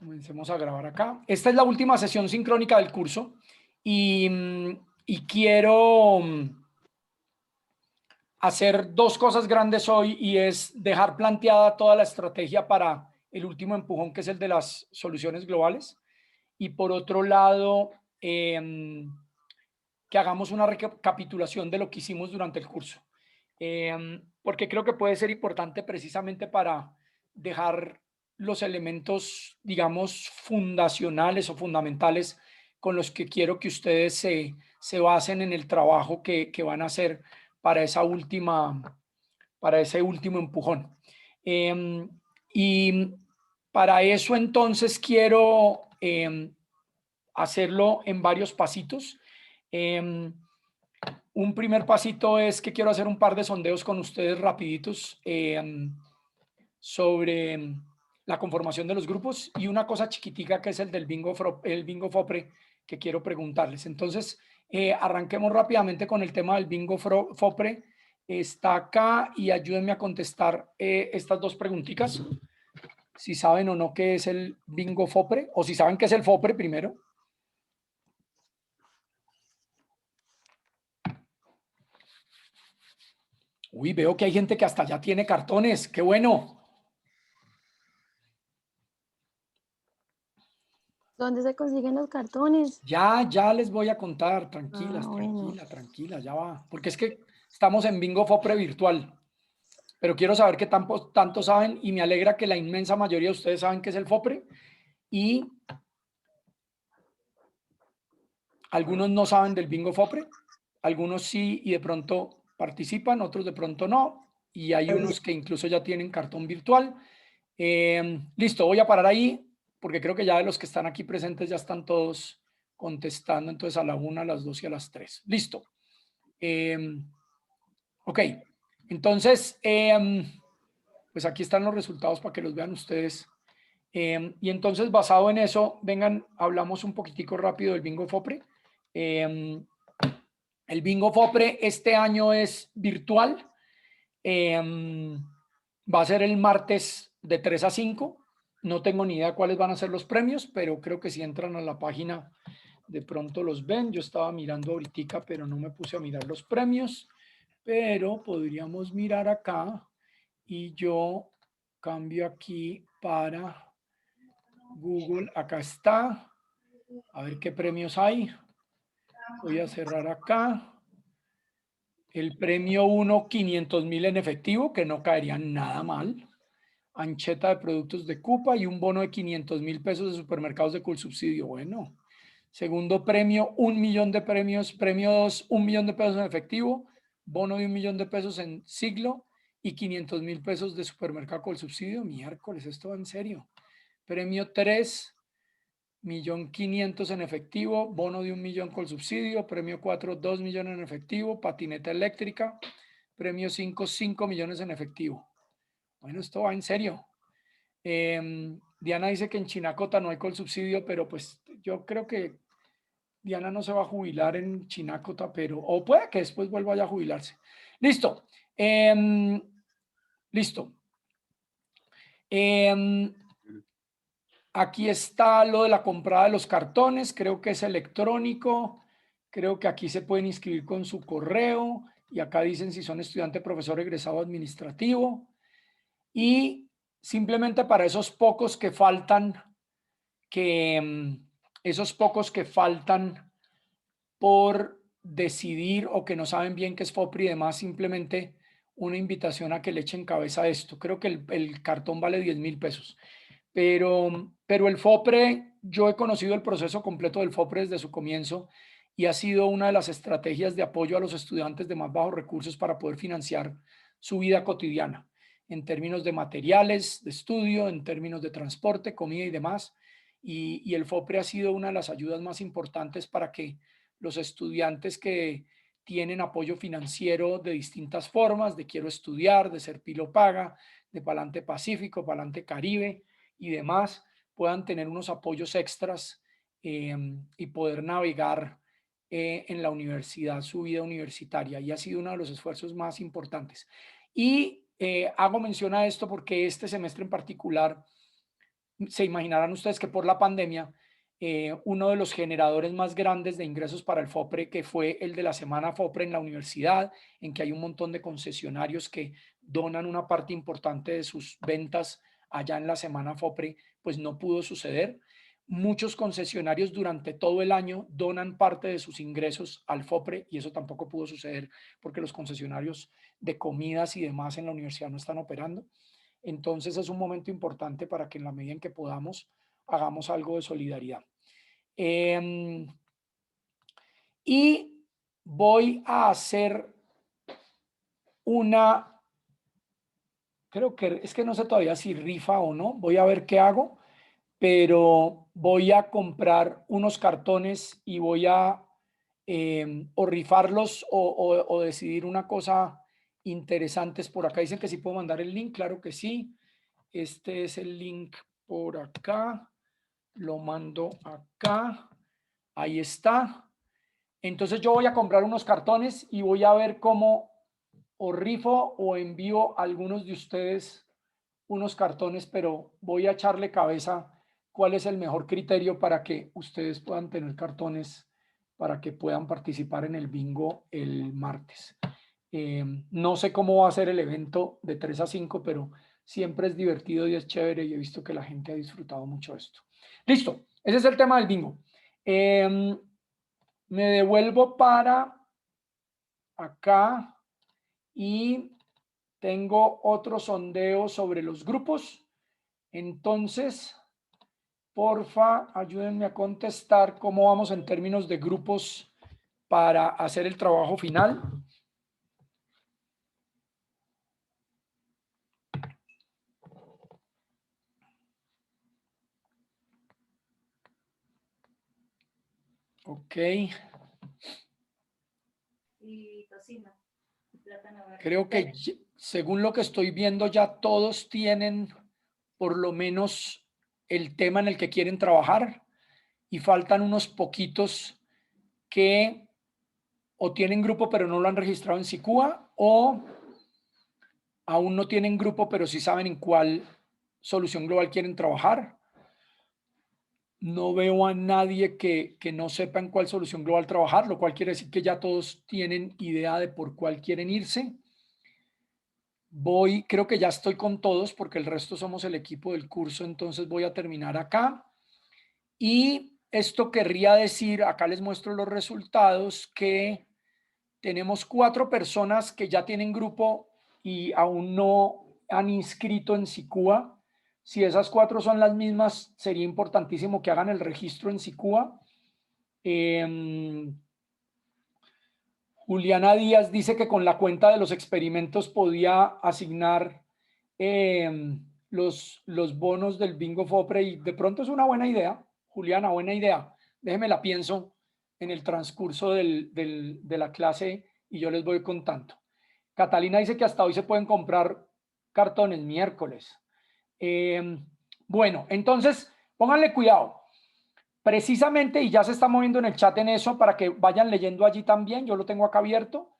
Comencemos a grabar acá. Esta es la última sesión sincrónica del curso y, quiero hacer dos cosas grandes hoy, y es dejar planteada toda la estrategia para el último empujón, que es el de las soluciones globales, y por otro lado, que hagamos una recapitulación de lo que hicimos durante el curso, porque creo que puede ser importante precisamente para dejar los elementos, digamos, fundacionales o fundamentales con los que quiero que ustedes se basen en el trabajo que van a hacer para para ese último empujón. Y para eso entonces quiero hacerlo en varios pasitos. Un primer pasito es que quiero hacer un par de sondeos con ustedes rapiditos sobre la conformación de los grupos, y una cosa chiquitica que es el del bingo FOPRE, que quiero preguntarles. Entonces, arranquemos rápidamente con el tema del bingo FOPRE. Está acá y ayúdenme a contestar estas dos preguntitas. Si saben o no qué es el bingo FOPRE, o si saben qué es el FOPRE primero. Uy, veo que hay gente que hasta ya tiene cartones. ¡Qué bueno! ¿Dónde se consiguen los cartones? Ya les voy a contar. Tranquilas, Bueno. tranquila, ya va. Porque es que estamos en Bingo FOPRE virtual. Pero quiero saber qué tanto saben, y me alegra que la inmensa mayoría de ustedes saben qué es el FOPRE. Y algunos no saben del Bingo FOPRE. Algunos sí y de pronto participan, otros de pronto no. Y hay unos que incluso ya tienen cartón virtual. Listo, voy a parar ahí porque creo que ya de los que están aquí presentes ya están todos contestando. Entonces a la 1, a las 2 y a las 3. Listo. Ok, entonces, pues aquí están los resultados para que los vean ustedes. Y entonces, basado en eso, vengan, hablamos un poquitico rápido del Bingo FOPRE. El Bingo FOPRE este año es virtual. Va a ser el martes de 3 a 5. No tengo ni idea cuáles van a ser los premios, pero creo que si entran a la página de pronto los ven. Yo estaba mirando ahorita, pero no me puse a mirar los premios. Pero podríamos mirar acá y yo cambio aquí para Google. Acá está. A ver qué premios hay. Voy a cerrar acá. El premio 1, 500,000 en efectivo, que no caería nada mal. Ancheta de productos de Cupa y un bono de 500,000 pesos de supermercados de Colsubsidio. Bueno. Segundo premio, 1,000,000 de premios. Premio 2, 1,000,000 de pesos en efectivo. Bono de 1,000,000 de pesos en Siglo y 500,000 pesos de supermercado Colsubsidio. Miércoles, esto va en serio. Premio 3, 1,500,000 en efectivo. Bono de 1,000,000 Colsubsidio. Premio 4, 2,000,000 en efectivo. Patineta eléctrica. Premio 5, 5,000,000 en efectivo. Bueno, esto va en serio. Diana dice que en Chinacota no hay Colsubsidio, pero pues yo creo que Diana no se va a jubilar en Chinacota, pero, o puede que después vuelva a jubilarse. Listo. Listo. Aquí está lo de la comprada de los cartones. Creo que es electrónico. Creo que aquí se pueden inscribir con su correo. Y acá dicen si son estudiante, profesor, egresado, administrativo. Y simplemente para esos pocos que faltan, por decidir o que no saben bien qué es FOPRI y demás, simplemente una invitación a que le echen cabeza a esto. Creo que el cartón vale 10,000 pesos. Pero el FOPRE, yo he conocido el proceso completo del FOPRE desde su comienzo, y ha sido una de las estrategias de apoyo a los estudiantes de más bajos recursos para poder financiar su vida cotidiana, en términos de materiales de estudio, en términos de transporte, comida y demás. Y el FOPRE ha sido una de las ayudas más importantes para que los estudiantes que tienen apoyo financiero de distintas formas, de Quiero Estudiar, de Ser Pilo Paga, de Palante Pacífico, Palante Caribe y demás, puedan tener unos apoyos extras y poder navegar en la universidad, su vida universitaria. Y ha sido uno de los esfuerzos más importantes. Y hago mención a esto porque este semestre en particular se imaginarán ustedes que por la pandemia, uno de los generadores más grandes de ingresos para el FOPRE, que fue el de la Semana FOPRE en la universidad, en que hay un montón de concesionarios que donan una parte importante de sus ventas allá en la Semana FOPRE, pues no pudo suceder. Muchos concesionarios durante todo el año donan parte de sus ingresos al FOPRE y eso tampoco pudo suceder porque los concesionarios de comidas y demás en la universidad no están operando. Entonces es un momento importante para que en la medida en que podamos hagamos algo de solidaridad. Y voy a hacer una, creo que es que no sé todavía si rifa o no, voy a ver qué hago, pero voy a comprar unos cartones y voy a o rifarlos o decidir una cosa interesantes por acá. Dicen que sí puedo mandar el link, claro que sí. Este es el link por acá, lo mando acá, ahí está. Entonces yo voy a comprar unos cartones y voy a ver cómo o rifo o envío a algunos de ustedes unos cartones, pero voy a echarle cabeza cuál es el mejor criterio para que ustedes puedan tener cartones para que puedan participar en el bingo el martes. No sé cómo va a ser el evento de 3 a 5, pero siempre es divertido y es chévere y he visto que la gente ha disfrutado mucho esto. Listo, ese es el tema del bingo. Me devuelvo para acá y tengo otro sondeo sobre los grupos. Entonces, porfa, ayúdenme a contestar cómo vamos en términos de grupos para hacer el trabajo final. Ok. Y tocino, y plátano verde. Creo que según lo que estoy viendo ya todos tienen por lo menos el tema en el que quieren trabajar y faltan unos poquitos que o tienen grupo pero no lo han registrado en SICUA o aún no tienen grupo pero sí saben en cuál solución global quieren trabajar. No veo a nadie que no sepa en cuál solución global trabajar, lo cual quiere decir que ya todos tienen idea de por cuál quieren irse. Creo que ya estoy con todos porque el resto somos el equipo del curso, entonces voy a terminar acá. Y esto querría decir, acá les muestro los resultados, que tenemos 4 personas que ya tienen grupo y aún no han inscrito en SICUA. Si esas 4 son las mismas, sería importantísimo que hagan el registro en SICUA. Juliana Díaz dice que con la cuenta de los experimentos podía asignar los bonos del bingo FOPRE y de pronto es una buena idea. Juliana, buena idea. Déjeme la pienso en el transcurso de la clase y yo les voy contando. Catalina dice que hasta hoy se pueden comprar cartones miércoles. Bueno, entonces pónganle cuidado. Precisamente, y ya se está moviendo en el chat en eso para que vayan leyendo allí también, yo lo tengo acá abierto.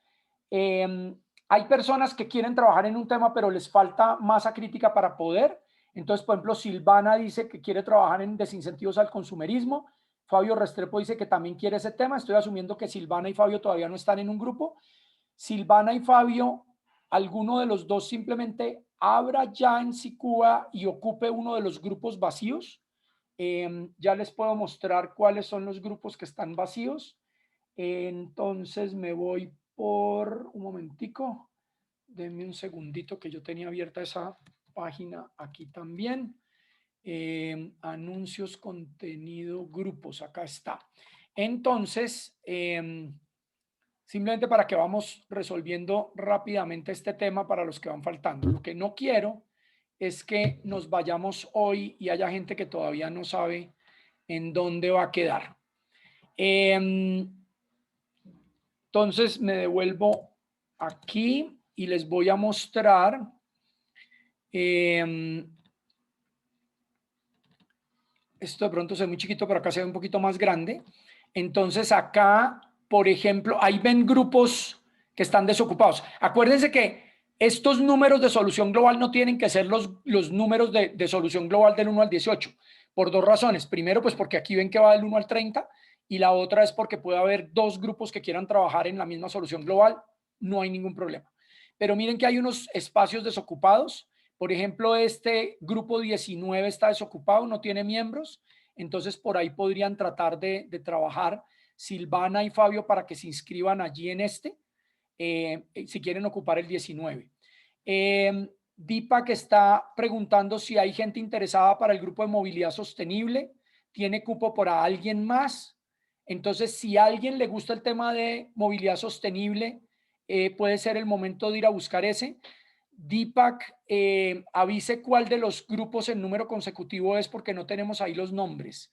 Hay personas que quieren trabajar en un tema, pero les falta masa crítica para poder. Entonces, por ejemplo, Silvana dice que quiere trabajar en desincentivos al consumerismo. Fabio Restrepo dice que también quiere ese tema. Estoy asumiendo que Silvana y Fabio todavía no están en un grupo. Silvana y Fabio, alguno de los dos simplemente abra ya en SICUA y ocupe uno de los grupos vacíos. Ya les puedo mostrar cuáles son los grupos que están vacíos. Entonces me voy por un momentico. Denme un segundito que yo tenía abierta esa página aquí también. Anuncios, contenido, grupos. Acá está. Entonces, simplemente para que vamos resolviendo rápidamente este tema para los que van faltando. Lo que no quiero es que nos vayamos hoy y haya gente que todavía no sabe en dónde va a quedar. Entonces me devuelvo aquí y les voy a mostrar esto de pronto se ve muy chiquito, pero acá se ve un poquito más grande. Entonces acá, por ejemplo, ahí ven grupos que están desocupados. Acuérdense que Estos números de solución global no tienen que ser los números de solución global del 1 al 18, por dos razones. Primero, pues porque aquí ven que va del 1 al 30, y la otra es porque puede haber dos grupos que quieran trabajar en la misma solución global, no hay ningún problema. Pero miren que hay unos espacios desocupados. Por ejemplo, este grupo 19 está desocupado, no tiene miembros, entonces por ahí podrían tratar de trabajar Silvana y Fabio para que se inscriban allí en este. Si quieren ocupar el 19. Deepak está preguntando si hay gente interesada para el grupo de movilidad sostenible. ¿Tiene cupo para alguien más? Entonces, si a alguien le gusta el tema de movilidad sostenible, puede ser el momento de ir a buscar ese. Deepak, avise cuál de los grupos en número consecutivo es, porque no tenemos ahí los nombres.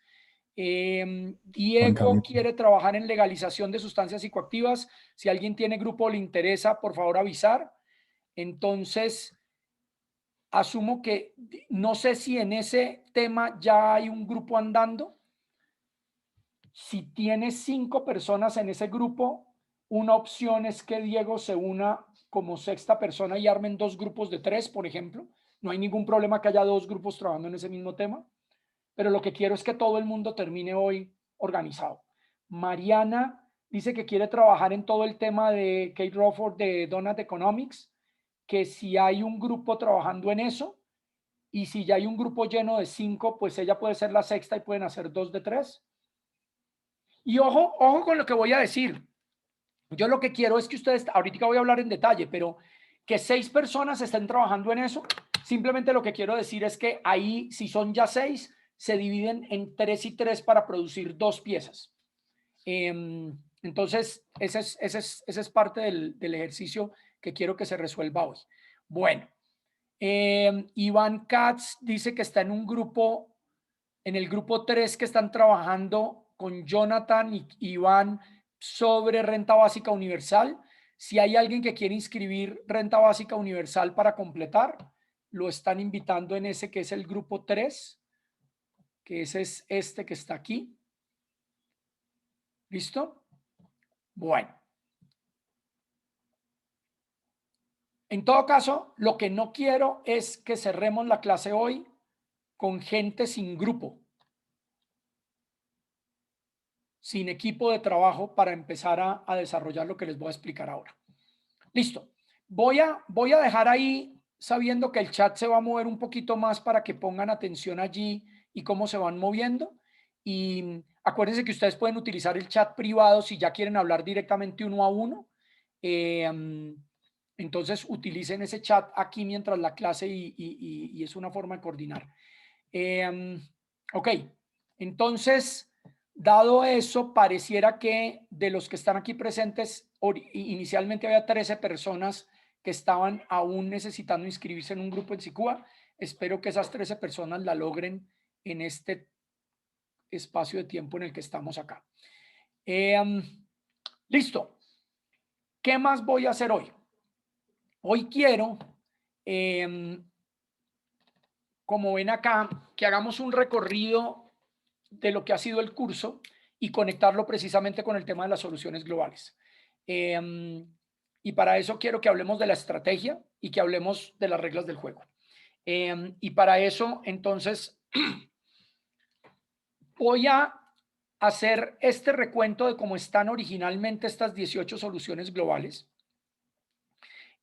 Diego quiere trabajar en legalización de sustancias psicoactivas. Si alguien tiene grupo o le interesa, por favor avisar. Entonces, asumo que no sé si en ese tema ya hay un grupo andando. Si tiene 5 personas en ese grupo, una opción es que Diego se una como sexta persona y armen 2 grupos de 3, por ejemplo. No hay ningún problema que haya 2 grupos trabajando en ese mismo tema, pero lo que quiero es que todo el mundo termine hoy organizado. Mariana dice que quiere trabajar en todo el tema de Kate Rawford de Donut Economics, que si hay un grupo trabajando en eso, y si ya hay un grupo lleno de 5, pues ella puede ser la sexta y pueden hacer 2 de 3. Y ojo con lo que voy a decir. Yo lo que quiero es que ustedes, ahorita voy a hablar en detalle, pero que 6 personas estén trabajando en eso. Simplemente lo que quiero decir es que ahí, si son ya 6, se dividen en 3 y 3 para producir 2 piezas. Entonces, ese es parte del ejercicio que quiero que se resuelva hoy. Bueno, Iván Katz dice que está en un grupo, en el grupo 3, que están trabajando con Jonathan y Iván sobre renta básica universal. Si hay alguien que quiere inscribir renta básica universal para completar, lo están invitando en ese que es el grupo 3, que ese es este que está aquí. ¿Listo? Bueno. En todo caso, lo que no quiero es que cerremos la clase hoy con gente sin grupo, sin equipo de trabajo para empezar a desarrollar lo que les voy a explicar ahora. Listo. Voy a dejar ahí, sabiendo que el chat se va a mover un poquito más para que pongan atención allí y cómo se van moviendo. Y acuérdense que ustedes pueden utilizar el chat privado si ya quieren hablar directamente uno a uno. Entonces utilicen ese chat aquí mientras la clase y es una forma de coordinar. Ok, entonces, dado eso, pareciera que de los que están aquí presentes, inicialmente había 13 personas que estaban aún necesitando inscribirse en un grupo en Sicúa. Espero que esas 13 personas la logren en este espacio de tiempo en el que estamos acá. Listo. ¿Qué más voy a hacer hoy? Hoy quiero, como ven acá, que hagamos un recorrido de lo que ha sido el curso y conectarlo precisamente con el tema de las soluciones globales. Y para eso quiero que hablemos de la estrategia y que hablemos de las reglas del juego. Y para eso, entonces, voy a hacer este recuento de cómo están originalmente estas 18 soluciones globales.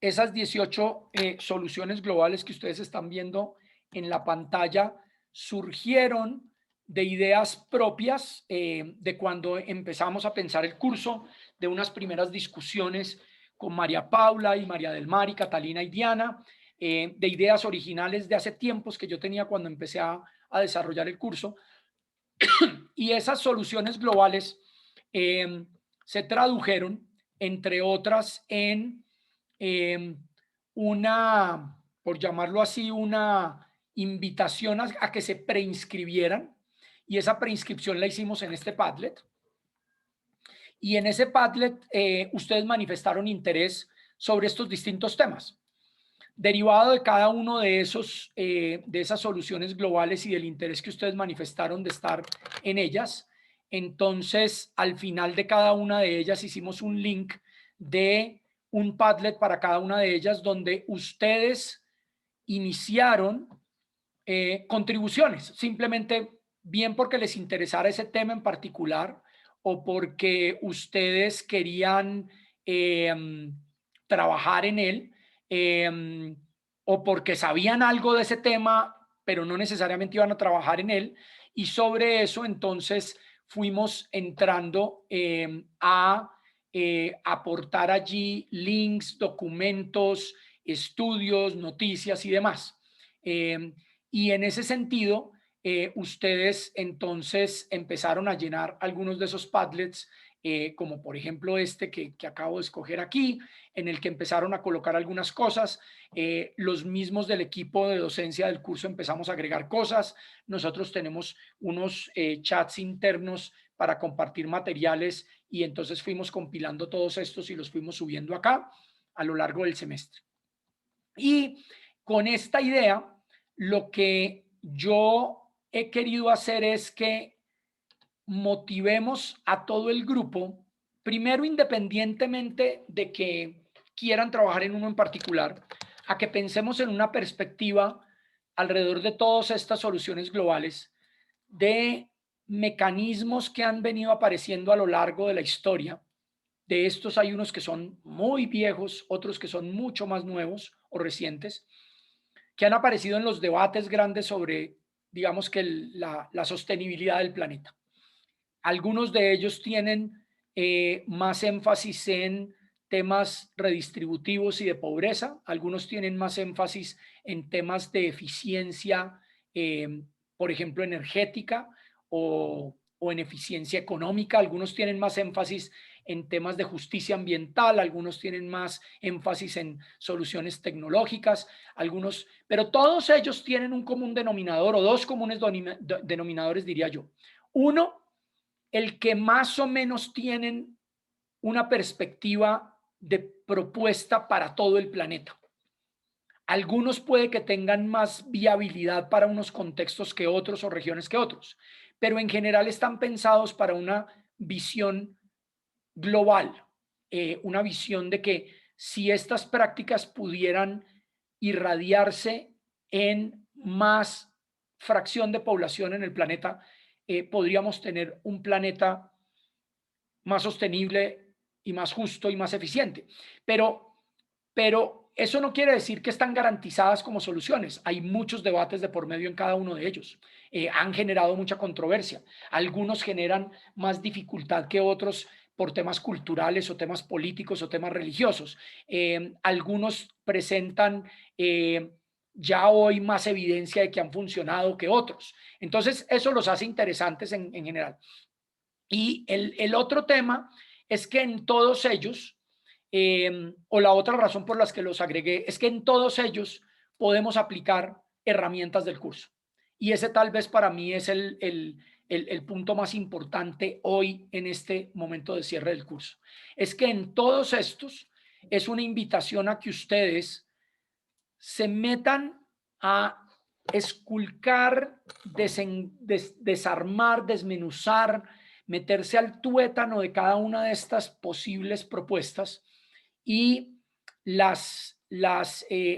Esas 18 soluciones globales que ustedes están viendo en la pantalla surgieron de ideas propias de cuando empezamos a pensar el curso, de unas primeras discusiones con María Paula y María del Mar y Catalina y Diana, de ideas originales de hace tiempos que yo tenía cuando empecé a desarrollar el curso. Y esas soluciones globales se tradujeron, entre otras, en una, por llamarlo así, una invitación a que se preinscribieran, y esa preinscripción la hicimos en este Padlet. Y en ese Padlet ustedes manifestaron interés sobre estos distintos temas. Derivado de cada uno de esas soluciones globales y del interés que ustedes manifestaron de estar en ellas, entonces al final de cada una de ellas hicimos un link de un Padlet para cada una de ellas donde ustedes iniciaron contribuciones, simplemente bien porque les interesara ese tema en particular o porque ustedes querían trabajar en él, o porque sabían algo de ese tema, pero no necesariamente iban a trabajar en él. Y sobre eso entonces fuimos entrando a aportar allí links, documentos, estudios, noticias y demás. Y en ese sentido, ustedes entonces empezaron a llenar algunos de esos Padlets, como por ejemplo este que acabo de escoger aquí, en el que empezaron a colocar algunas cosas. Los mismos del equipo de docencia del curso empezamos a agregar cosas. Nosotros tenemos unos chats internos para compartir materiales y entonces fuimos compilando todos estos y los fuimos subiendo acá a lo largo del semestre. Y con esta idea, lo que yo he querido hacer es que motivemos a todo el grupo, primero independientemente de que quieran trabajar en uno en particular, a que pensemos en una perspectiva alrededor de todas estas soluciones globales, de mecanismos que han venido apareciendo a lo largo de la historia. De estos hay unos que son muy viejos, otros que son mucho más nuevos o recientes, que han aparecido en los debates grandes sobre, digamos que la sostenibilidad del planeta. Algunos de ellos tienen más énfasis en temas redistributivos y de pobreza, algunos tienen más énfasis en temas de eficiencia, por ejemplo, energética o en eficiencia económica, algunos tienen más énfasis en temas de justicia ambiental, algunos tienen más énfasis en soluciones tecnológicas, algunos, pero todos ellos tienen un común denominador o dos comunes denominadores, diría yo. Uno, el que más o menos tienen una perspectiva de propuesta para todo el planeta. Algunos puede que tengan más viabilidad para unos contextos que otros o regiones que otros, pero en general están pensados para una visión global, una visión de que si estas prácticas pudieran irradiarse en más fracción de población en el planeta, podríamos tener un planeta más sostenible y más justo y más eficiente. Pero eso no quiere decir que están garantizadas como soluciones. Hay muchos debates de por medio en cada uno de ellos. Han generado mucha controversia. Algunos generan más dificultad que otros por temas culturales o temas políticos o temas religiosos. Algunos presentan ya hoy más evidencia de que han funcionado que otros. Entonces, eso los hace interesantes en general. Y el otro tema es que en todos ellos, o la otra razón por las que los agregué, es que en todos ellos podemos aplicar herramientas del curso. Y ese tal vez para mí es el punto más importante hoy en este momento de cierre del curso. Es que en todos estos es una invitación a que ustedes se metan a esculcar, desarmar, desmenuzar, meterse al tuétano de cada una de estas posibles propuestas y las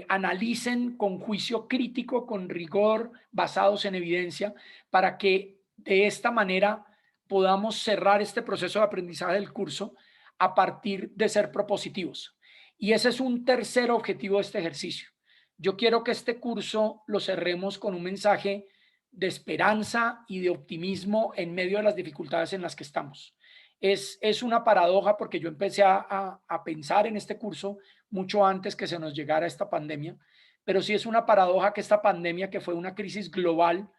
analicen con juicio crítico, con rigor, basados en evidencia, para que de esta manera podamos cerrar este proceso de aprendizaje del curso a partir de ser propositivos. Y ese es un tercer objetivo de este ejercicio. Yo quiero que este curso lo cerremos con un mensaje de esperanza y de optimismo en medio de las dificultades en las que estamos. Es una paradoja porque yo empecé a pensar en este curso mucho antes que se nos llegara esta pandemia, pero sí es una paradoja que esta pandemia, que fue una crisis global,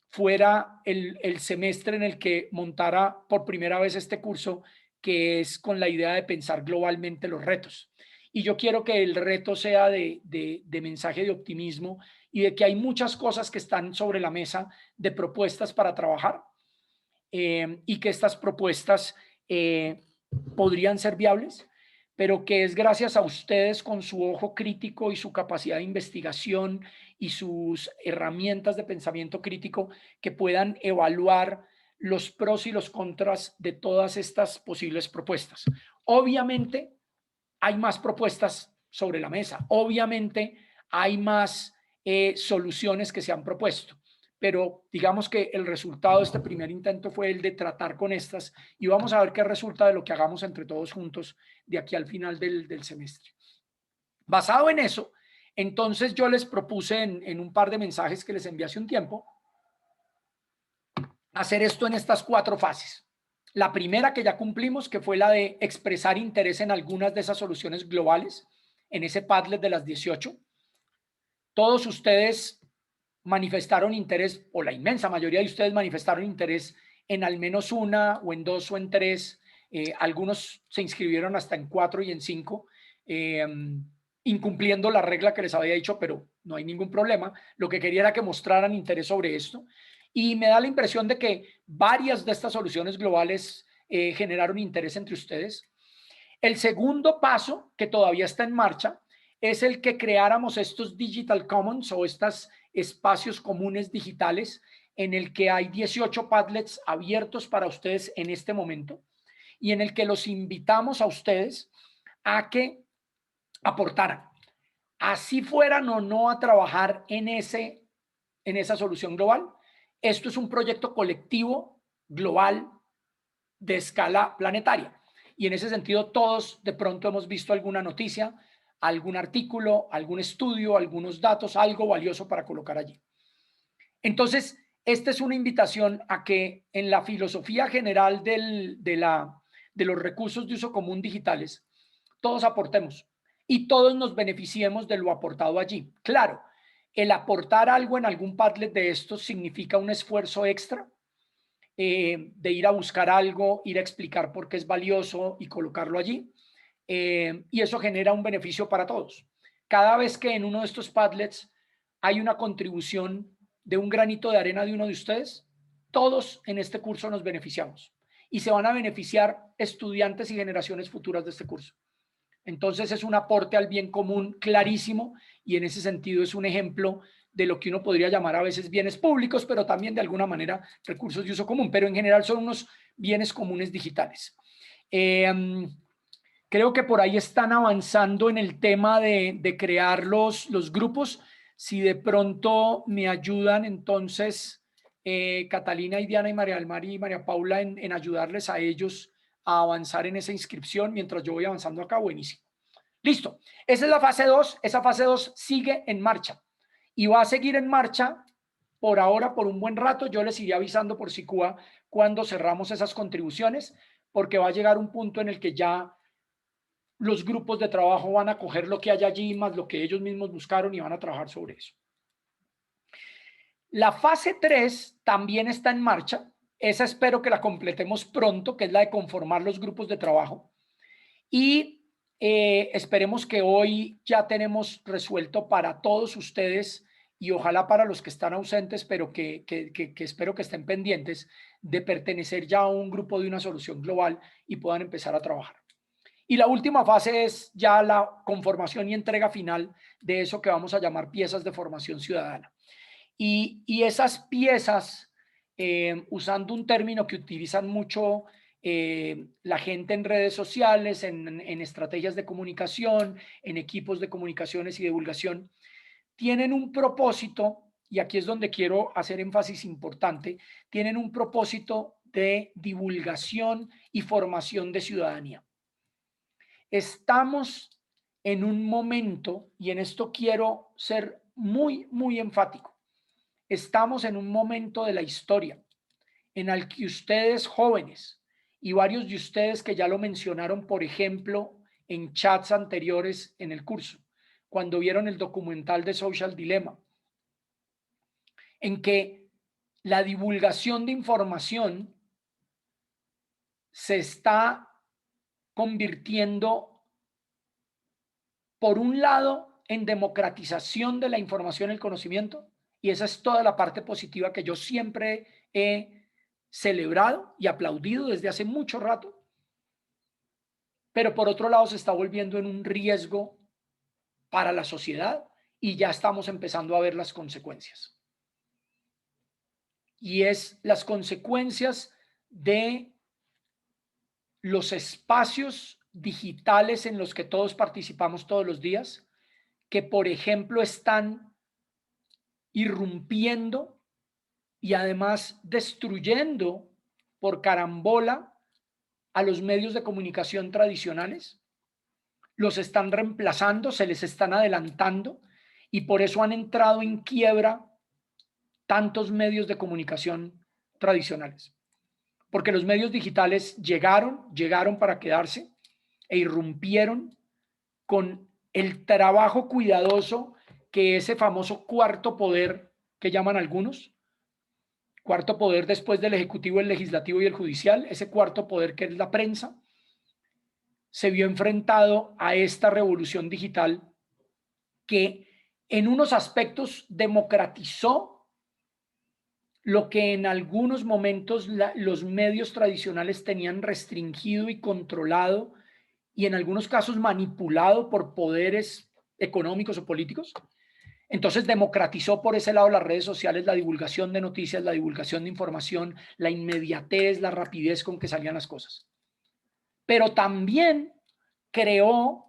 fuera el semestre en el que montara por primera vez este curso, que es con la idea de pensar globalmente los retos. Y yo quiero que el reto sea de mensaje de optimismo y de que hay muchas cosas que están sobre la mesa de propuestas para trabajar, y que estas propuestas podrían ser viables, pero que es gracias a ustedes con su ojo crítico y su capacidad de investigación y sus herramientas de pensamiento crítico que puedan evaluar los pros y los contras de todas estas posibles propuestas. Obviamente, hay más propuestas sobre la mesa. Obviamente hay más soluciones que se han propuesto, pero digamos que el resultado de este primer intento fue el de tratar con estas y vamos a ver qué resulta de lo que hagamos entre todos juntos de aquí al final del semestre. Basado en eso, entonces yo les propuse en un par de mensajes que les envié hace un tiempo, hacer esto en estas 4 fases. La primera que ya cumplimos, que fue la de expresar interés en algunas de esas soluciones globales, en ese Padlet de las 18. Todos ustedes manifestaron interés, o la inmensa mayoría de ustedes manifestaron interés en al menos una, o en 2, o en 3. Algunos se inscribieron hasta en 4 y en 5, incumpliendo la regla que les había dicho, pero no hay ningún problema. Lo que quería era que mostraran interés sobre esto. Y me da la impresión de que varias de estas soluciones globales generaron interés entre ustedes. El segundo paso, que todavía está en marcha, es el que creáramos estos Digital Commons o estos espacios comunes digitales en el que hay 18 Padlets abiertos para ustedes en este momento y en el que los invitamos a ustedes a que aportaran, así fueran o no a trabajar en esa solución global. Esto es un proyecto colectivo global de escala planetaria. Y en ese sentido, todos de pronto hemos visto alguna noticia, algún artículo, algún estudio, algunos datos, algo valioso para colocar allí. Entonces, esta es una invitación a que en la filosofía general de los recursos de uso común digitales, todos aportemos y todos nos beneficiemos de lo aportado allí. Claro, el aportar algo en algún Padlet de estos significa un esfuerzo extra, de ir a buscar algo, ir a explicar por qué es valioso y colocarlo allí. Y eso genera un beneficio para todos. Cada vez que en uno de estos Padlets hay una contribución de un granito de arena de uno de ustedes, todos en este curso nos beneficiamos y se van a beneficiar estudiantes y generaciones futuras de este curso. Entonces es un aporte al bien común clarísimo y en ese sentido es un ejemplo de lo que uno podría llamar a veces bienes públicos, pero también de alguna manera recursos de uso común, pero en general son unos bienes comunes digitales. Creo que por ahí están avanzando en el tema de crear los grupos. Si de pronto me ayudan, entonces, Catalina y Diana y María del Mar y María Paula en ayudarles a ellos a avanzar en esa inscripción mientras yo voy avanzando acá, buenísimo. Listo, esa es la fase 2, esa fase 2 sigue en marcha y va a seguir en marcha por ahora, por un buen rato. Yo les iré avisando por SICUA cuando cerramos esas contribuciones, porque va a llegar un punto en el que ya los grupos de trabajo van a coger lo que hay allí más lo que ellos mismos buscaron y van a trabajar sobre eso. La fase 3 también está en marcha. Esa espero que la completemos pronto, que es la de conformar los grupos de trabajo. Y esperemos que hoy ya tenemos resuelto para todos ustedes y ojalá para los que están ausentes, pero que espero que estén pendientes de pertenecer ya a un grupo de una solución global y puedan empezar a trabajar. Y la última fase es ya la conformación y entrega final de eso que vamos a llamar piezas de formación ciudadana. Y esas piezas, usando un término que utilizan mucho la gente en redes sociales, en estrategias de comunicación, en equipos de comunicaciones y divulgación, tienen un propósito, y aquí es donde quiero hacer énfasis importante, tienen un propósito de divulgación y formación de ciudadanía. Estamos en un momento, y en esto quiero ser muy, muy enfático, estamos en un momento de la historia en el que ustedes jóvenes y varios de ustedes que ya lo mencionaron, por ejemplo, en chats anteriores en el curso, cuando vieron el documental de Social Dilemma, en que la divulgación de información se está convirtiendo, por un lado, en democratización de la información y el conocimiento, y esa es toda la parte positiva que yo siempre he celebrado y aplaudido desde hace mucho rato, pero por otro lado se está volviendo en un riesgo para la sociedad y ya estamos empezando a ver las consecuencias. Y es las consecuencias de los espacios digitales en los que todos participamos todos los días, que por ejemplo están irrumpiendo y además destruyendo por carambola a los medios de comunicación tradicionales, los están reemplazando, se les están adelantando y por eso han entrado en quiebra tantos medios de comunicación tradicionales. Porque los medios digitales llegaron para quedarse e irrumpieron con el trabajo cuidadoso que ese famoso cuarto poder que llaman algunos, cuarto poder después del ejecutivo, el legislativo y el judicial, ese cuarto poder que es la prensa, se vio enfrentado a esta revolución digital que en unos aspectos democratizó lo que en algunos momentos los medios tradicionales tenían restringido y controlado y en algunos casos manipulado por poderes económicos o políticos. Entonces democratizó por ese lado las redes sociales, la divulgación de noticias, la divulgación de información, la inmediatez, la rapidez con que salían las cosas. Pero también creó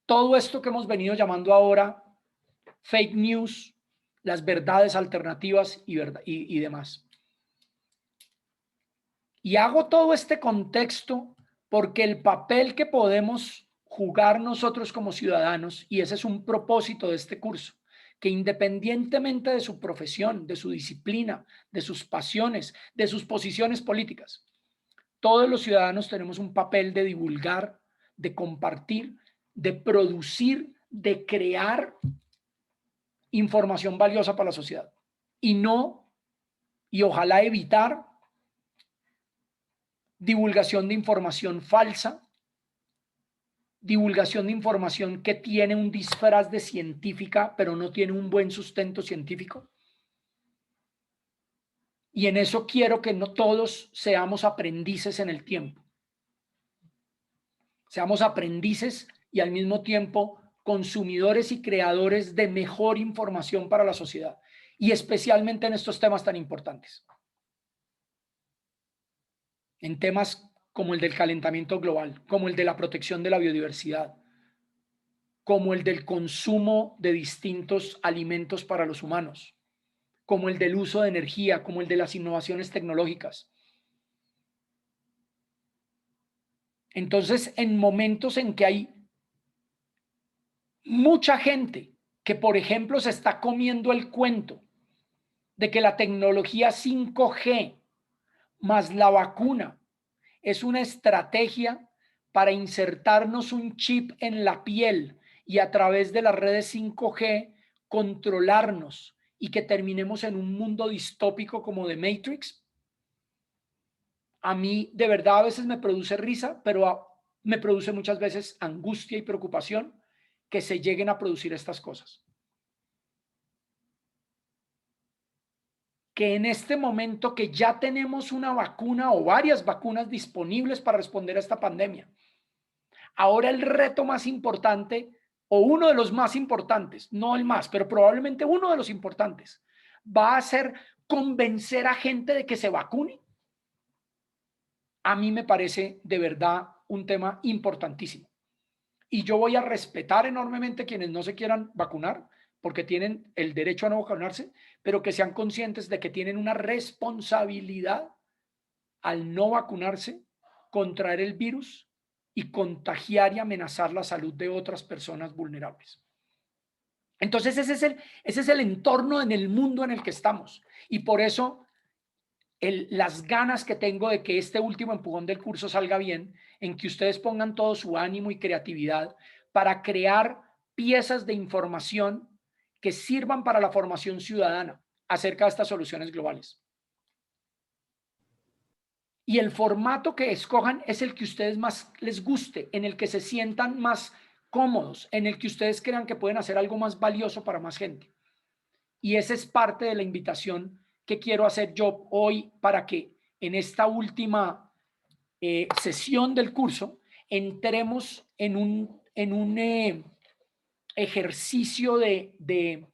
todo esto que hemos venido llamando ahora fake news, las verdades alternativas y demás. Y hago todo este contexto porque el papel que podemos jugar nosotros como ciudadanos, y ese es un propósito de este curso, que independientemente de su profesión, de su disciplina, de sus pasiones, de sus posiciones políticas, todos los ciudadanos tenemos un papel de divulgar, de compartir, de producir, de crear información valiosa para la sociedad y ojalá evitar divulgación de información falsa, divulgación de información que tiene un disfraz de científica pero no tiene un buen sustento científico. Y en eso quiero que no todos seamos aprendices en el tiempo. Seamos aprendices y al mismo tiempo consumidores y creadores de mejor información para la sociedad, y especialmente en estos temas tan importantes. En temas como el del calentamiento global, como el de la protección de la biodiversidad, como el del consumo de distintos alimentos para los humanos, como el del uso de energía, como el de las innovaciones tecnológicas. Entonces, en momentos en que hay mucha gente que, por ejemplo, se está comiendo el cuento de que la tecnología 5G más la vacuna es una estrategia para insertarnos un chip en la piel y a través de las redes 5G controlarnos y que terminemos en un mundo distópico como de Matrix. A mí de verdad a veces me produce risa, pero me produce muchas veces angustia y preocupación que se lleguen a producir estas cosas. Que en este momento que ya tenemos una vacuna o varias vacunas disponibles para responder a esta pandemia, ahora el reto más importante, o uno de los más importantes, no el más, pero probablemente uno de los importantes, va a ser convencer a gente de que se vacune. A mí me parece de verdad un tema importantísimo. Y yo voy a respetar enormemente quienes no se quieran vacunar, porque tienen el derecho a no vacunarse, pero que sean conscientes de que tienen una responsabilidad al no vacunarse, contraer el virus y contagiar y amenazar la salud de otras personas vulnerables. Entonces ese es el entorno en el mundo en el que estamos. Y por eso las ganas que tengo de que este último empujón del curso salga bien, en que ustedes pongan todo su ánimo y creatividad para crear piezas de información que sirvan para la formación ciudadana acerca de estas soluciones globales. Y el formato que escojan es el que ustedes más les guste, en el que se sientan más cómodos, en el que ustedes crean que pueden hacer algo más valioso para más gente. Y esa es parte de la invitación que quiero hacer yo hoy para que en esta última sesión del curso entremos en un ejercicio de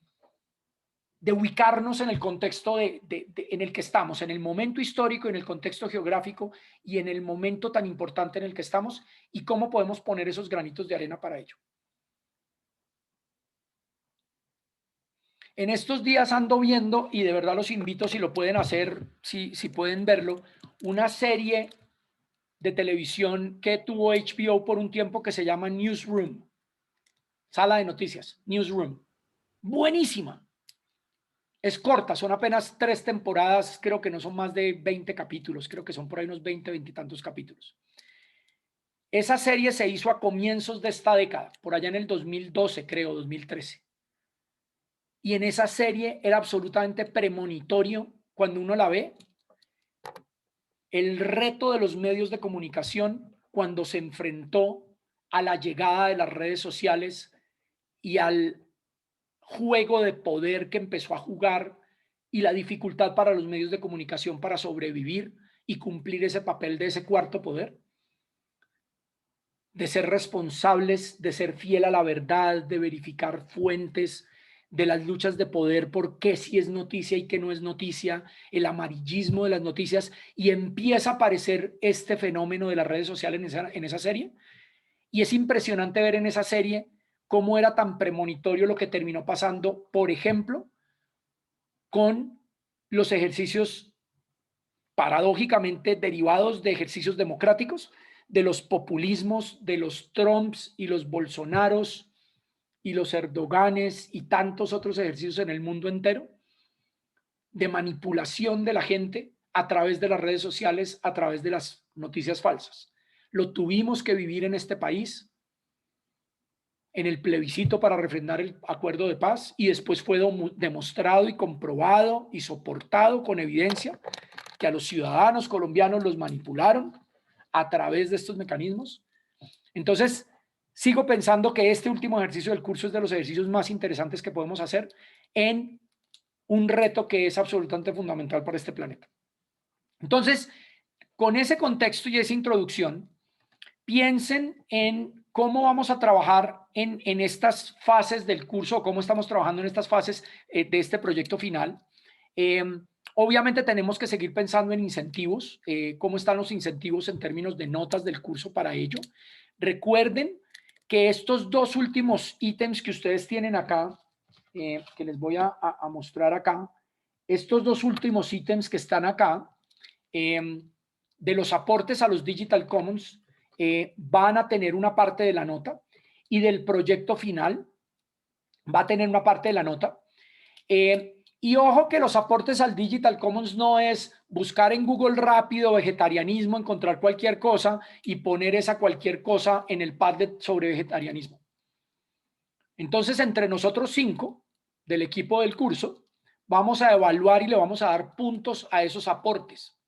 de ubicarnos en el contexto en el que estamos, en el momento histórico, en el contexto geográfico y en el momento tan importante en el que estamos y cómo podemos poner esos granitos de arena para ello. En estos días ando viendo, y de verdad los invito si lo pueden hacer, si pueden verlo, una serie de televisión que tuvo HBO por un tiempo que se llama Newsroom, sala de noticias, Newsroom. Buenísima. Es corta, son apenas 3 temporadas, creo que no son más de 20 capítulos, creo que son por ahí unos 20 y tantos capítulos. Esa serie se hizo a comienzos de esta década, por allá en el 2012, creo, 2013. Y en esa serie era absolutamente premonitorio cuando uno la ve, el reto de los medios de comunicación cuando se enfrentó a la llegada de las redes sociales y al juego de poder que empezó a jugar y la dificultad para los medios de comunicación para sobrevivir y cumplir ese papel de ese cuarto poder, de ser responsables, de ser fiel a la verdad, de verificar fuentes, de las luchas de poder por qué sí es noticia y qué no es noticia, el amarillismo de las noticias, y empieza a aparecer este fenómeno de las redes sociales en esa serie. Y es impresionante ver en esa serie cómo era tan premonitorio lo que terminó pasando, por ejemplo, con los ejercicios paradójicamente derivados de ejercicios democráticos, de los populismos, de los Trumps y los Bolsonaros y los Erdoganes y tantos otros ejercicios en el mundo entero, de manipulación de la gente a través de las redes sociales, a través de las noticias falsas. Lo tuvimos que vivir en este país, en el plebiscito para refrendar el acuerdo de paz, y después fue demostrado y comprobado y soportado con evidencia que a los ciudadanos colombianos los manipularon a través de estos mecanismos. Entonces, sigo pensando que este último ejercicio del curso es de los ejercicios más interesantes que podemos hacer en un reto que es absolutamente fundamental para este planeta. Entonces, con ese contexto y esa introducción, piensen en cómo vamos a trabajar en estas fases del curso, cómo estamos trabajando en estas fases de este proyecto final. Obviamente tenemos que seguir pensando en incentivos, cómo están los incentivos en términos de notas del curso para ello. Recuerden que estos dos últimos ítems que ustedes tienen acá, que les voy a mostrar acá, estos dos últimos ítems que están acá, de los aportes a los Digital Commons, van a tener una parte de la nota, y del proyecto final va a tener una parte de la nota. Y ojo que los aportes al Digital Commons no es buscar en Google rápido vegetarianismo, encontrar cualquier cosa y poner esa cualquier cosa en el Padlet sobre vegetarianismo. Entonces, entre nosotros 5 del equipo del curso, vamos a evaluar y le vamos a dar puntos a esos aportes.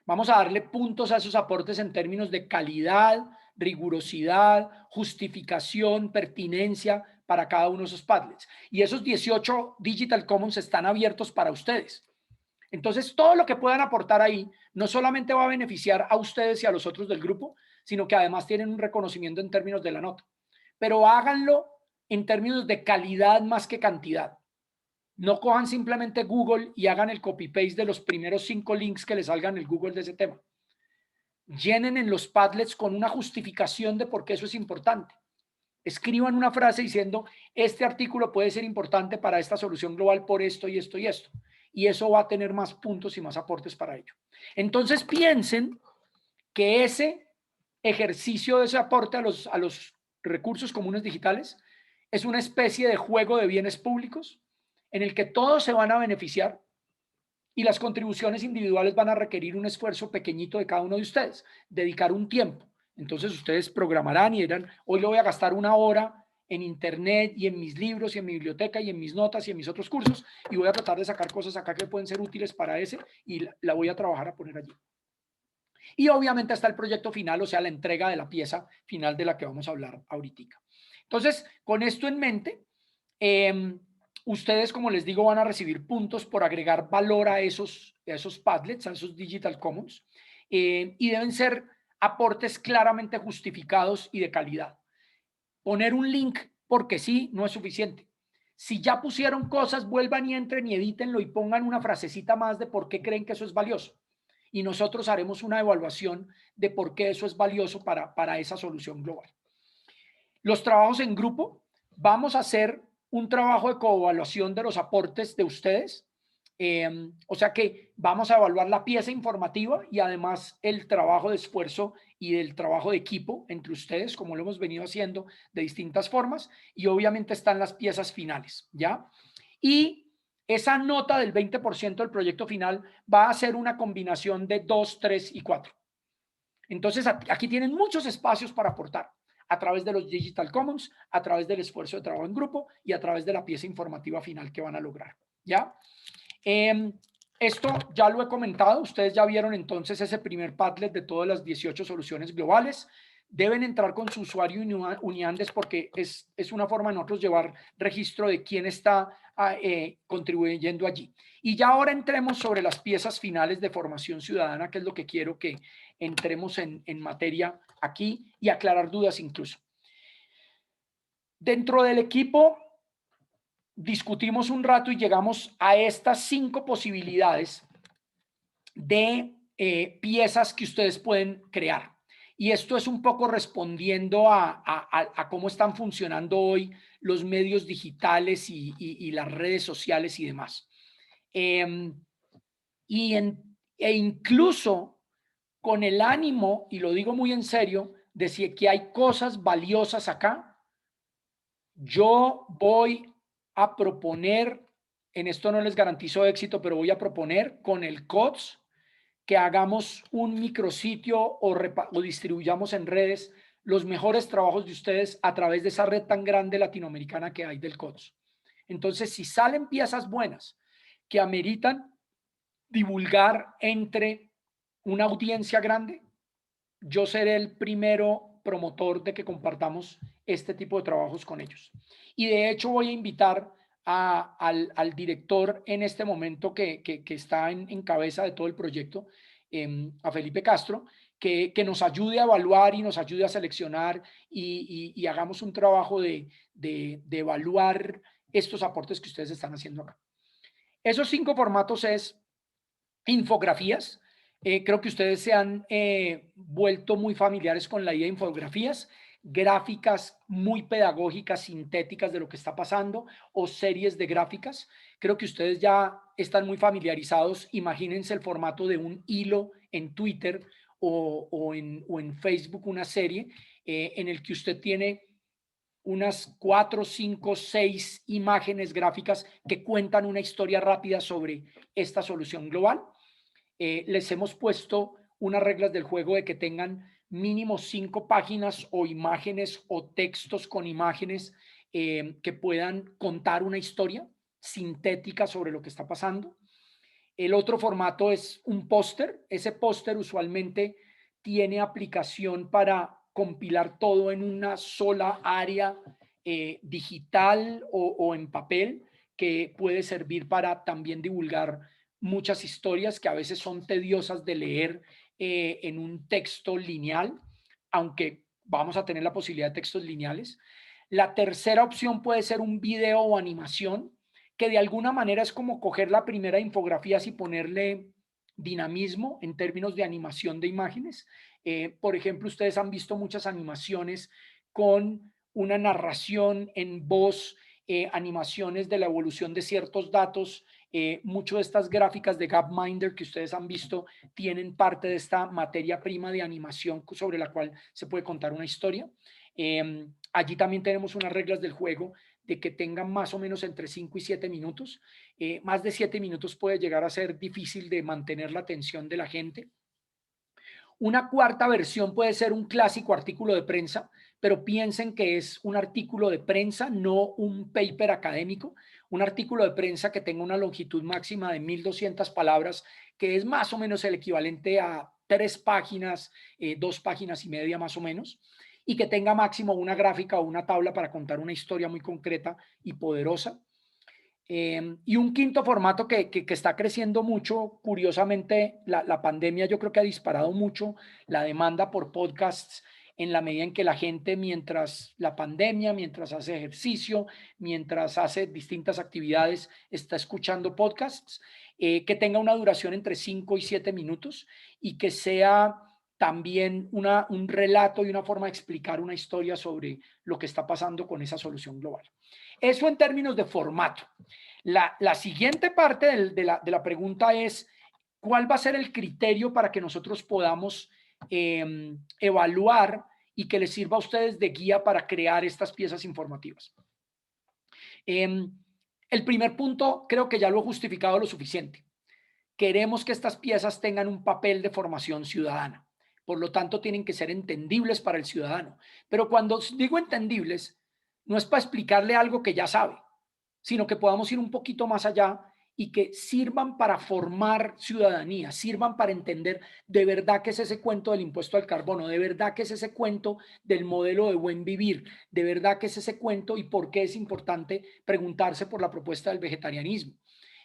Vamos a darle puntos a esos aportes en términos de calidad, rigurosidad, justificación, pertinencia para cada uno de esos Padlets. Y esos 18 Digital Commons están abiertos para ustedes. Entonces, todo lo que puedan aportar ahí no solamente va a beneficiar a ustedes y a los otros del grupo, sino que además tienen un reconocimiento en términos de la nota. Pero háganlo en términos de calidad más que cantidad. No cojan simplemente Google y hagan el copy-paste de los primeros 5 links que les salgan en el Google de ese tema. Llenen en los Padlets con una justificación de por qué eso es importante. Escriban una frase diciendo, este artículo puede ser importante para esta solución global por esto y esto y esto. Y eso va a tener más puntos y más aportes para ello. Entonces piensen que ese ejercicio de ese aporte a los recursos comunes digitales es una especie de juego de bienes públicos en el que todos se van a beneficiar y las contribuciones individuales van a requerir un esfuerzo pequeñito de cada uno de ustedes, dedicar un tiempo. Entonces ustedes programarán y dirán, hoy lo voy a gastar 1 hora en internet y en mis libros y en mi biblioteca y en mis notas y en mis otros cursos, y voy a tratar de sacar cosas acá que pueden ser útiles para ese y la voy a trabajar a poner allí. Y obviamente está el proyecto final, o sea, la entrega de la pieza final de la que vamos a hablar ahorita. Entonces, con esto en mente, ustedes, como les digo, van a recibir puntos por agregar valor a esos Padlets, a esos Digital Commons, y deben ser aportes claramente justificados y de calidad. Poner un link porque sí no es suficiente. Si ya pusieron cosas, vuelvan y entren y edítenlo y pongan una frasecita más de por qué creen que eso es valioso. Y nosotros haremos una evaluación de por qué eso es valioso para esa solución global. Los trabajos en grupo, vamos a hacer un trabajo de coevaluación de los aportes de ustedes. O sea que vamos a evaluar la pieza informativa y además el trabajo de esfuerzo y del trabajo de equipo entre ustedes, como lo hemos venido haciendo de distintas formas, y obviamente están las piezas finales, ¿ya? Y esa nota del 20% del proyecto final va a ser una combinación de 2, 3 y 4. Entonces, aquí tienen muchos espacios para aportar a través de los Digital Commons, a través del esfuerzo de trabajo en grupo y a través de la pieza informativa final que van a lograr, ¿ya? Esto ya lo he comentado, ustedes ya vieron entonces ese primer Padlet de todas las 18 soluciones globales. Deben entrar con su usuario Uniandes porque es una forma de nosotros llevar registro de quién está contribuyendo allí. Y ya ahora entremos sobre las piezas finales de formación ciudadana, que es lo que quiero que entremos en materia aquí y aclarar dudas incluso. Dentro del equipo discutimos un rato y llegamos a estas 5 posibilidades de piezas que ustedes pueden crear. Y esto es un poco respondiendo a cómo están funcionando hoy los medios digitales y las redes sociales y demás. E incluso con el ánimo, y lo digo muy en serio, de que hay cosas valiosas acá, yo voy a proponer, en esto no les garantizo éxito, pero voy a proponer con el COTS que hagamos un micrositio o distribuyamos en redes los mejores trabajos de ustedes a través de esa red tan grande latinoamericana que hay del COTS. Entonces, si salen piezas buenas que ameritan divulgar entre una audiencia grande, yo seré el primero promotor de que compartamos este tipo de trabajos con ellos. Y de hecho voy a invitar al director en este momento que está en cabeza de todo el proyecto, a Felipe Castro, que nos ayude a evaluar y nos ayude a seleccionar y hagamos un trabajo de evaluar estos aportes que ustedes están haciendo acá. Esos 5 formatos es infografías. Creo que ustedes se han vuelto muy familiares con la idea de infografías, gráficas muy pedagógicas, sintéticas de lo que está pasando o series de gráficas. Creo que ustedes ya están muy familiarizados. Imagínense el formato de un hilo en Twitter o en Facebook, una serie en el que usted tiene unas 4, 5, 6 imágenes gráficas que cuentan una historia rápida sobre esta solución global. Les hemos puesto unas reglas del juego de que tengan mínimo 5 páginas o imágenes o textos con imágenes que puedan contar una historia sintética sobre lo que está pasando. El otro formato es un póster. Ese póster usualmente tiene aplicación para compilar todo en una sola área digital o en papel, que puede servir para también divulgar muchas historias que a veces son tediosas de leer en un texto lineal, aunque vamos a tener la posibilidad de textos lineales. La tercera opción puede ser un video o animación, que de alguna manera es como coger la primera infografía y ponerle dinamismo en términos de animación de imágenes. Por ejemplo, ustedes han visto muchas animaciones con una narración en voz, animaciones de la evolución de ciertos datos. Muchas de estas gráficas de Gapminder que ustedes han visto tienen parte de esta materia prima de animación sobre la cual se puede contar una historia. Allí también tenemos unas reglas del juego de que tengan más o menos entre 5 y 7 minutos. Más de 7 minutos puede llegar a ser difícil de mantener la atención de la gente. Una cuarta versión puede ser un clásico artículo de prensa, pero piensen que es un artículo de prensa, no un paper académico. Un artículo de prensa que tenga una longitud máxima de 1.200 palabras, que es más o menos el equivalente a 3 páginas, 2 páginas y media más o menos, y que tenga máximo una gráfica o una tabla para contar una historia muy concreta y poderosa. Y un quinto formato que está creciendo mucho, curiosamente, la pandemia yo creo que ha disparado mucho la demanda por podcasts en la medida en que la gente, mientras la pandemia, mientras hace ejercicio, mientras hace distintas actividades, está escuchando podcasts, que tenga una duración entre 5 y 7 minutos y que sea también un relato y una forma de explicar una historia sobre lo que está pasando con esa solución global. Eso en términos de formato. La siguiente parte de la pregunta es, ¿cuál va a ser el criterio para que nosotros podamos evaluar y que les sirva a ustedes de guía para crear estas piezas informativas? El primer punto creo que ya lo he justificado lo suficiente. Queremos que estas piezas tengan un papel de formación ciudadana. Por lo tanto, tienen que ser entendibles para el ciudadano. Pero cuando digo entendibles, no es para explicarle algo que ya sabe, sino que podamos ir un poquito más allá y que sirvan para formar ciudadanía, sirvan para entender de verdad qué es ese cuento del impuesto al carbono, de verdad qué es ese cuento del modelo de buen vivir, de verdad qué es ese cuento y por qué es importante preguntarse por la propuesta del vegetarianismo.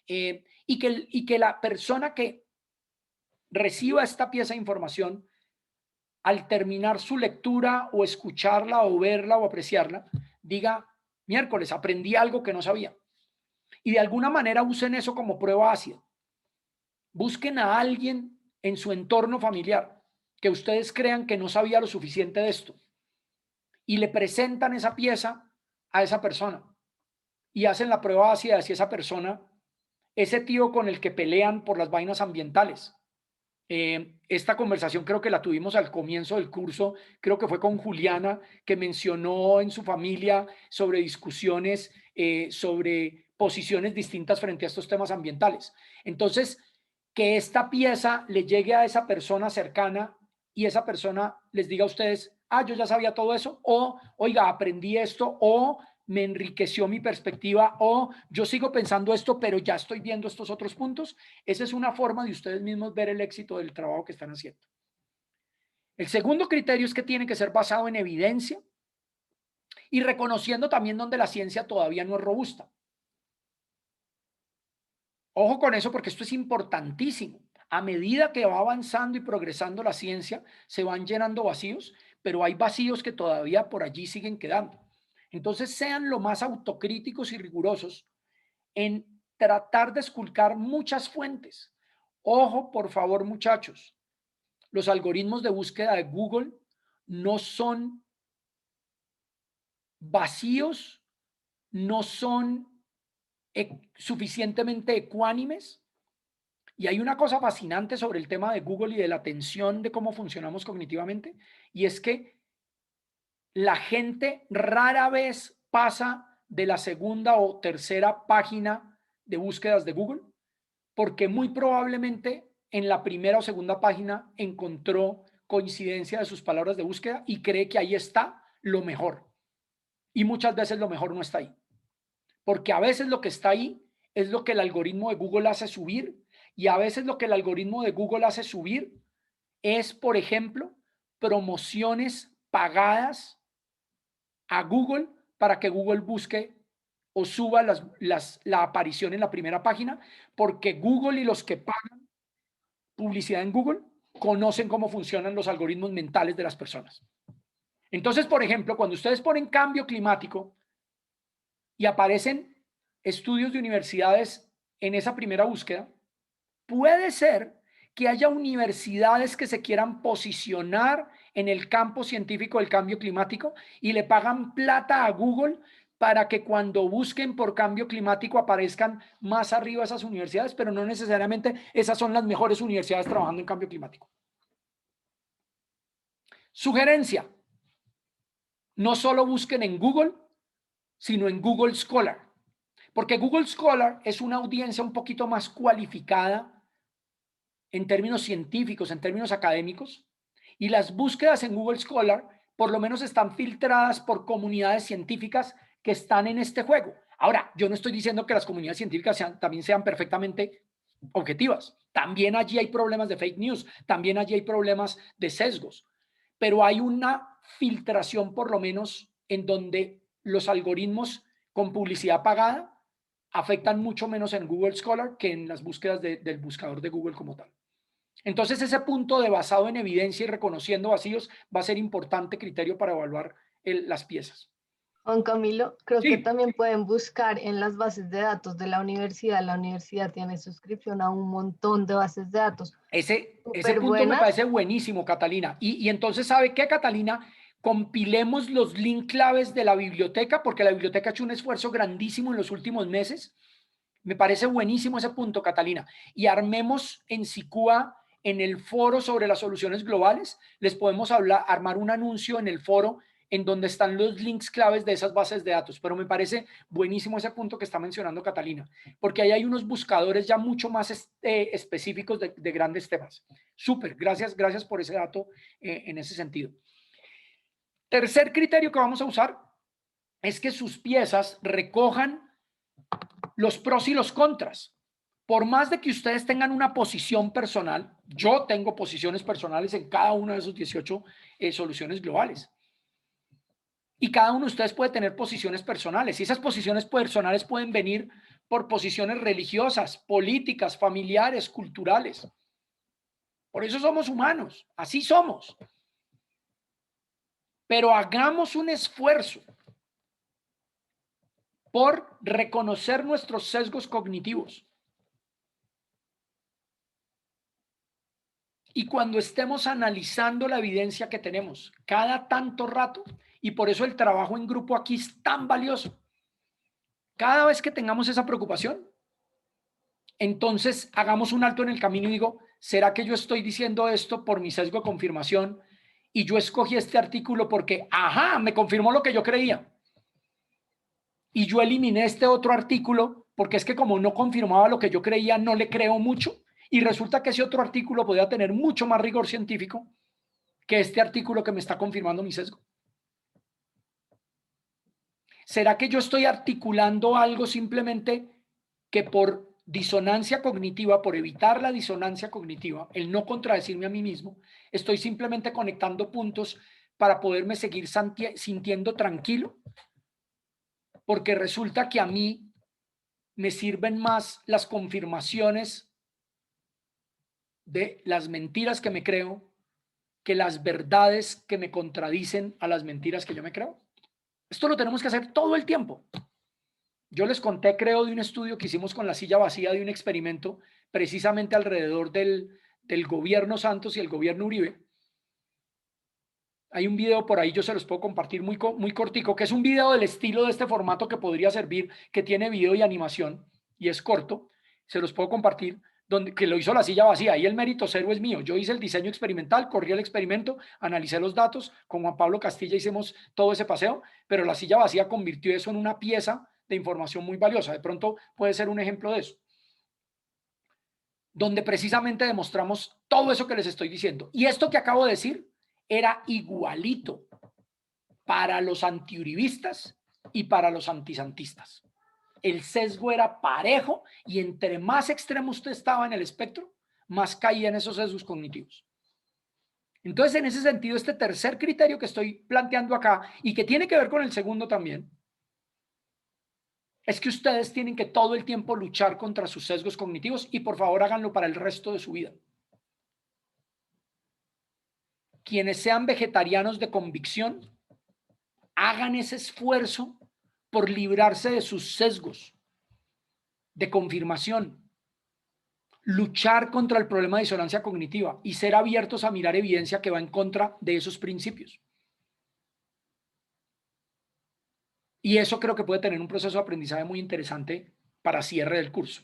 Y que la persona que reciba esta pieza de información, al terminar su lectura o escucharla o verla o apreciarla, diga, miércoles, aprendí algo que no sabía. Y de alguna manera usen eso como prueba ácida. Busquen a alguien en su entorno familiar que ustedes crean que no sabía lo suficiente de esto y le presentan esa pieza a esa persona y hacen la prueba ácida de si esa persona, ese tío con el que pelean por las vainas ambientales. Esta conversación creo que la tuvimos al comienzo del curso, creo que fue con Juliana, que mencionó en su familia sobre discusiones, sobre posiciones distintas frente a estos temas ambientales. Entonces, que esta pieza le llegue a esa persona cercana y esa persona les diga a ustedes, yo ya sabía todo eso, o oiga, aprendí esto, o me enriqueció mi perspectiva, o yo sigo pensando esto, pero ya estoy viendo estos otros puntos. Esa es una forma de ustedes mismos ver el éxito del trabajo que están haciendo. El segundo criterio es que tiene que ser basado en evidencia y reconociendo también donde la ciencia todavía no es robusta. Ojo con eso porque esto es importantísimo. A medida que va avanzando y progresando la ciencia, se van llenando vacíos, pero hay vacíos que todavía por allí siguen quedando. Entonces, sean lo más autocríticos y rigurosos en tratar de esculcar muchas fuentes. Ojo, por favor, muchachos, los algoritmos de búsqueda de Google no son vacíos, no son suficientemente ecuánimes. Y hay una cosa fascinante sobre el tema de Google y de la atención de cómo funcionamos cognitivamente, y es que la gente rara vez pasa de la segunda o tercera página de búsquedas de Google, porque muy probablemente en la primera o segunda página encontró coincidencia de sus palabras de búsqueda y cree que ahí está lo mejor. Y muchas veces lo mejor no está ahí. Porque a veces lo que está ahí es lo que el algoritmo de Google hace subir, y a veces lo que el algoritmo de Google hace subir es, por ejemplo, promociones pagadas a Google para que Google busque o suba la aparición en la primera página, porque Google y los que pagan publicidad en Google conocen cómo funcionan los algoritmos mentales de las personas. Entonces, por ejemplo, cuando ustedes ponen cambio climático y aparecen estudios de universidades en esa primera búsqueda, puede ser que haya universidades que se quieran posicionar en el campo científico del cambio climático y le pagan plata a Google para que cuando busquen por cambio climático aparezcan más arriba esas universidades, pero no necesariamente esas son las mejores universidades trabajando en cambio climático. Sugerencia: no solo busquen en Google, sino en Google Scholar, porque Google Scholar es una audiencia un poquito más cualificada en términos científicos, en términos académicos, y las búsquedas en Google Scholar por lo menos están filtradas por comunidades científicas que están en este juego. Ahora, yo no estoy diciendo que las comunidades científicas también sean perfectamente objetivas. También allí hay problemas de fake news, también allí hay problemas de sesgos, pero hay una filtración por lo menos en donde los algoritmos con publicidad pagada afectan mucho menos en Google Scholar que en las búsquedas del buscador de Google como tal. Entonces ese punto de basado en evidencia y reconociendo vacíos va a ser importante criterio para evaluar las piezas. Juan Camilo, creo que Sí. también pueden buscar en las bases de datos de la universidad. La universidad tiene suscripción a un montón de bases de datos. Ese Súper punto me buenas. parece buenísimo, Catalina. Y entonces, ¿sabe qué, Catalina? Compilemos los link claves de la biblioteca, porque la biblioteca ha hecho un esfuerzo grandísimo en los últimos meses. Me parece buenísimo ese punto, Catalina. Y armemos en SICUA, en el foro sobre las soluciones globales, les podemos armar un anuncio en el foro en donde están los links claves de esas bases de datos. Pero me parece buenísimo ese punto que está mencionando Catalina, porque ahí hay unos buscadores ya mucho más específicos de grandes temas. Súper, gracias por ese dato en ese sentido. Tercer criterio que vamos a usar es que sus piezas recojan los pros y los contras. Por más de que ustedes tengan una posición personal, yo tengo posiciones personales en cada una de esos 18 soluciones globales. Y cada uno de ustedes puede tener posiciones personales. Y esas posiciones personales pueden venir por posiciones religiosas, políticas, familiares, culturales. Por eso somos humanos. Así somos. Pero hagamos un esfuerzo por reconocer nuestros sesgos cognitivos. Y cuando estemos analizando la evidencia que tenemos cada tanto rato, y por eso el trabajo en grupo aquí es tan valioso, cada vez que tengamos esa preocupación, entonces hagamos un alto en el camino y digo, ¿será que yo estoy diciendo esto por mi sesgo de confirmación y yo escogí este artículo porque, ajá, me confirmó lo que yo creía? Y yo eliminé este otro artículo porque es que como no confirmaba lo que yo creía, no le creo mucho. Y resulta que ese otro artículo podía tener mucho más rigor científico que este artículo que me está confirmando mi sesgo. ¿Será que yo estoy articulando algo simplemente que por disonancia cognitiva, por evitar la disonancia cognitiva, el no contradecirme a mí mismo, estoy simplemente conectando puntos para poderme seguir sintiendo tranquilo? Porque resulta que a mí me sirven más las confirmaciones de las mentiras que me creo que las verdades que me contradicen a las mentiras que yo me creo. Esto lo tenemos que hacer todo el tiempo. Yo les conté, creo, de un estudio que hicimos con la silla vacía, de un experimento precisamente alrededor del gobierno Santos y el gobierno Uribe. Hay un video por ahí, yo se los puedo compartir muy cortico, que es un video del estilo de este formato que podría servir, que tiene video y animación y es corto. Se los puedo compartir, que lo hizo la silla vacía. Y el mérito cero es mío. Yo hice el diseño experimental, corrí el experimento, analicé los datos. Con Juan Pablo Castilla hicimos todo ese paseo, pero la silla vacía convirtió eso en una pieza de información muy valiosa. De pronto puede ser un ejemplo de eso, donde precisamente demostramos todo eso que les estoy diciendo. Y esto que acabo de decir era igualito para los antiuribistas y para los antisantistas. El sesgo era parejo y entre más extremo usted estaba en el espectro, más caía en esos sesgos cognitivos. Entonces, en ese sentido, este tercer criterio que estoy planteando acá y que tiene que ver con el segundo también, es que ustedes tienen que todo el tiempo luchar contra sus sesgos cognitivos y por favor háganlo para el resto de su vida. Quienes sean vegetarianos de convicción, hagan ese esfuerzo por librarse de sus sesgos de confirmación, luchar contra el problema de disonancia cognitiva y ser abiertos a mirar evidencia que va en contra de esos principios. Y eso creo que puede tener un proceso de aprendizaje muy interesante para cierre del curso.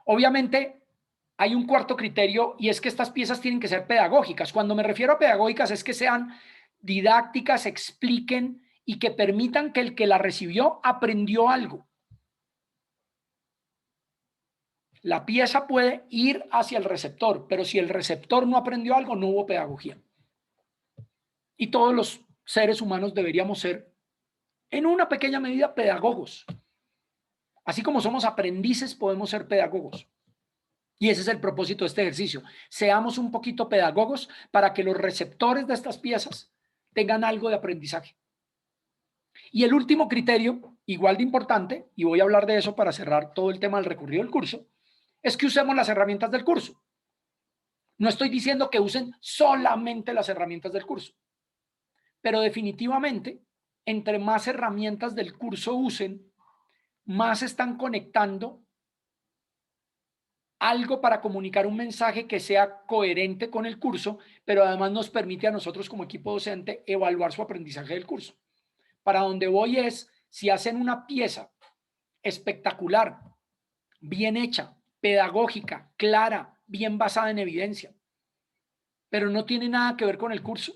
Obviamente, hay un cuarto criterio y es que estas piezas tienen que ser pedagógicas. Cuando me refiero a pedagógicas es que sean didácticas, expliquen y que permitan que el que la recibió aprendió algo. La pieza puede ir hacia el receptor, pero si el receptor no aprendió algo, no hubo pedagogía. Y todos los seres humanos deberíamos ser, en una pequeña medida, pedagogos. Así como somos aprendices, podemos ser pedagogos. Y ese es el propósito de este ejercicio. Seamos un poquito pedagogos para que los receptores de estas piezas tengan algo de aprendizaje. Y el último criterio, igual de importante, y voy a hablar de eso para cerrar todo el tema del recorrido del curso, es que usemos las herramientas del curso. No estoy diciendo que usen solamente las herramientas del curso, pero definitivamente, entre más herramientas del curso usen, más están conectando algo para comunicar un mensaje que sea coherente con el curso, pero además nos permite a nosotros como equipo docente evaluar su aprendizaje del curso. Para donde voy es, si hacen una pieza espectacular, bien hecha, pedagógica, clara, bien basada en evidencia, pero no tiene nada que ver con el curso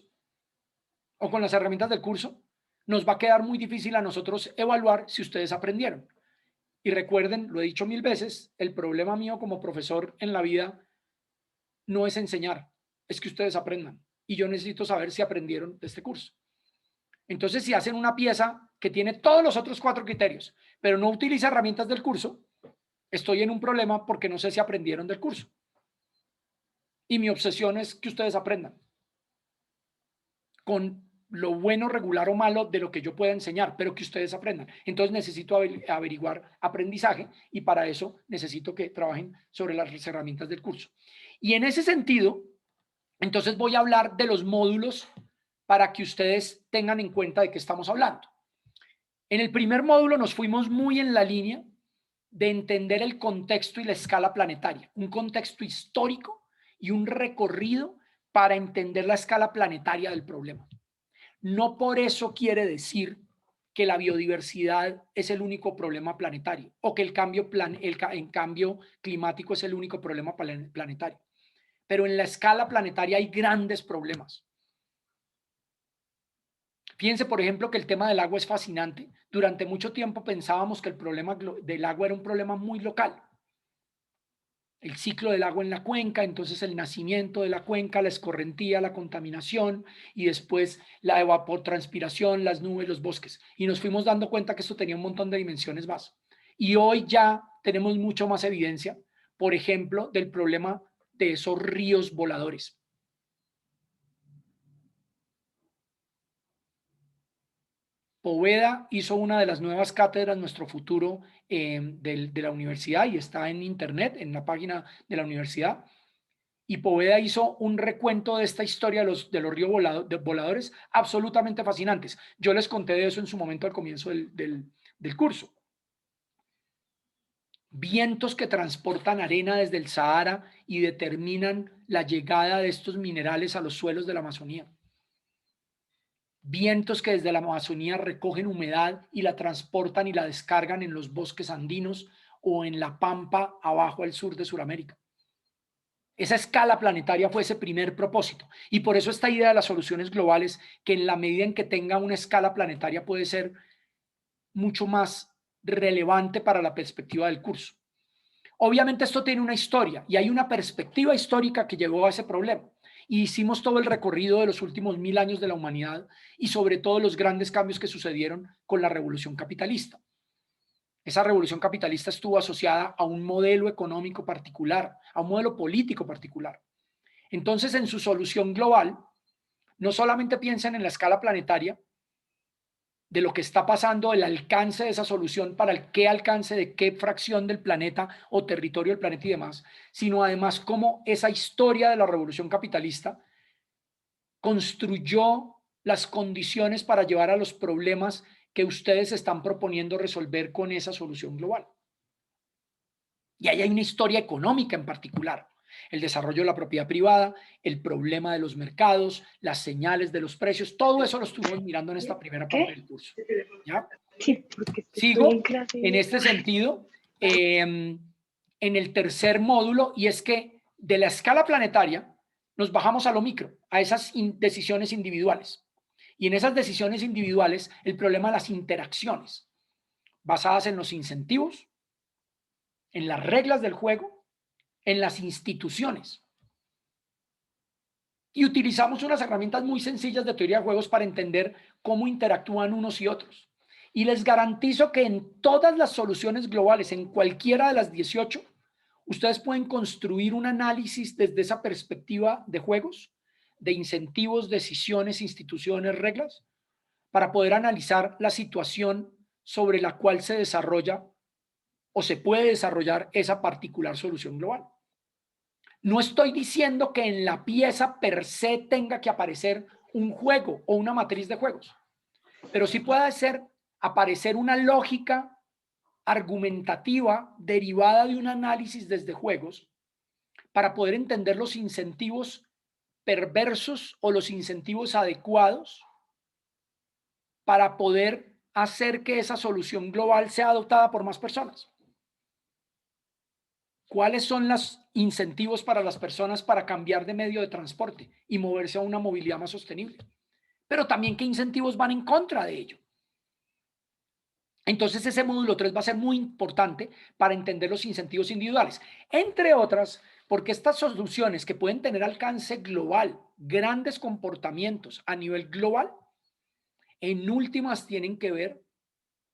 o con las herramientas del curso, nos va a quedar muy difícil a nosotros evaluar si ustedes aprendieron. Y recuerden, lo he dicho 1000 veces, el problema mío como profesor en la vida no es enseñar, es que ustedes aprendan. Y yo necesito saber si aprendieron de este curso. Entonces, si hacen una pieza que tiene todos los otros 4 criterios, pero no utiliza herramientas del curso, estoy en un problema porque no sé si aprendieron del curso. Y mi obsesión es que ustedes aprendan con lo bueno, regular o malo de lo que yo pueda enseñar, pero que ustedes aprendan. Entonces necesito averiguar aprendizaje y para eso necesito que trabajen sobre las herramientas del curso. Y en ese sentido, entonces voy a hablar de los módulos para que ustedes tengan en cuenta de qué estamos hablando. En el primer módulo nos fuimos muy en la línea de entender el contexto y la escala planetaria, un contexto histórico y un recorrido para entender la escala planetaria del problema. No por eso quiere decir que la biodiversidad es el único problema planetario o que el cambio climático es el único problema planetario. Pero en la escala planetaria hay grandes problemas. Fíjense, por ejemplo, que el tema del agua es fascinante. Durante mucho tiempo pensábamos que el problema del agua era un problema muy local. El ciclo del agua en la cuenca, entonces el nacimiento de la cuenca, la escorrentía, la contaminación y después la evapotranspiración, las nubes, los bosques. Y nos fuimos dando cuenta que esto tenía un montón de dimensiones más. Y hoy ya tenemos mucho más evidencia, por ejemplo, del problema de esos ríos voladores. Poveda hizo una de las nuevas cátedras Nuestro Futuro de la universidad y está en internet, en la página de la universidad. Y Poveda hizo un recuento de esta historia de los ríos voladores absolutamente fascinantes. Yo les conté de eso en su momento al comienzo del curso. Vientos que transportan arena desde el Sahara y determinan la llegada de estos minerales a los suelos de la Amazonía. Vientos que desde la Amazonía recogen humedad y la transportan y la descargan en los bosques andinos o en la pampa abajo al sur de Sudamérica. Esa escala planetaria fue ese primer propósito. Y por eso esta idea de las soluciones globales, que en la medida en que tenga una escala planetaria puede ser mucho más relevante para la perspectiva del curso. Obviamente esto tiene una historia y hay una perspectiva histórica que llegó a ese problema. Y hicimos todo el recorrido de los últimos 1000 años de la humanidad y sobre todo los grandes cambios que sucedieron con la revolución capitalista. Esa revolución capitalista estuvo asociada a un modelo económico particular, a un modelo político particular. Entonces, en su solución global, no solamente piensen en la escala planetaria, de lo que está pasando, el alcance de esa solución para el qué alcance de qué fracción del planeta o territorio del planeta y demás, sino además cómo esa historia de la revolución capitalista construyó las condiciones para llevar a los problemas que ustedes están proponiendo resolver con esa solución global. Y ahí hay una historia económica en particular. El desarrollo de la propiedad privada, el problema de los mercados, las señales de los precios, todo eso lo estuvimos mirando en esta primera parte del curso. ¿Ya? Sí, porque Sigo en este sentido en el tercer módulo, y es que de la escala planetaria nos bajamos a lo micro, a esas decisiones individuales. Y en esas decisiones individuales, el problema de las interacciones, basadas en los incentivos, en las reglas del juego, en las instituciones. Y utilizamos unas herramientas muy sencillas de teoría de juegos para entender cómo interactúan unos y otros. Y les garantizo que en todas las soluciones globales, en cualquiera de las 18, ustedes pueden construir un análisis desde esa perspectiva de juegos, de incentivos, decisiones, instituciones, reglas, para poder analizar la situación sobre la cual se desarrolla o se puede desarrollar esa particular solución global. No estoy diciendo que en la pieza per se tenga que aparecer un juego o una matriz de juegos, pero sí puede aparecer una lógica argumentativa derivada de un análisis desde juegos para poder entender los incentivos perversos o los incentivos adecuados para poder hacer que esa solución global sea adoptada por más personas. ¿Cuáles son los incentivos para las personas para cambiar de medio de transporte y moverse a una movilidad más sostenible? Pero también qué incentivos van en contra de ello. Entonces ese módulo 3 va a ser muy importante para entender los incentivos individuales, entre otras, porque estas soluciones que pueden tener alcance global, grandes comportamientos a nivel global, en últimas tienen que ver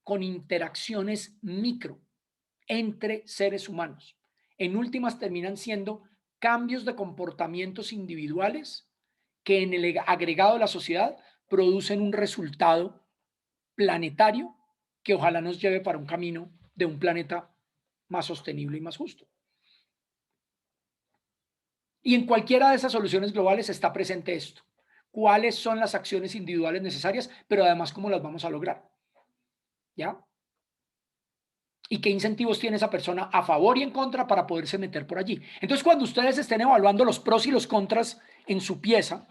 con interacciones micro entre seres humanos. En últimas terminan siendo cambios de comportamientos individuales que en el agregado de la sociedad producen un resultado planetario que ojalá nos lleve para un camino de un planeta más sostenible y más justo. Y en cualquiera de esas soluciones globales está presente esto. ¿Cuáles son las acciones individuales necesarias? Pero además, ¿cómo las vamos a lograr? ¿Ya? ¿Y qué incentivos tiene esa persona a favor y en contra para poderse meter por allí? Entonces, cuando ustedes estén evaluando los pros y los contras en su pieza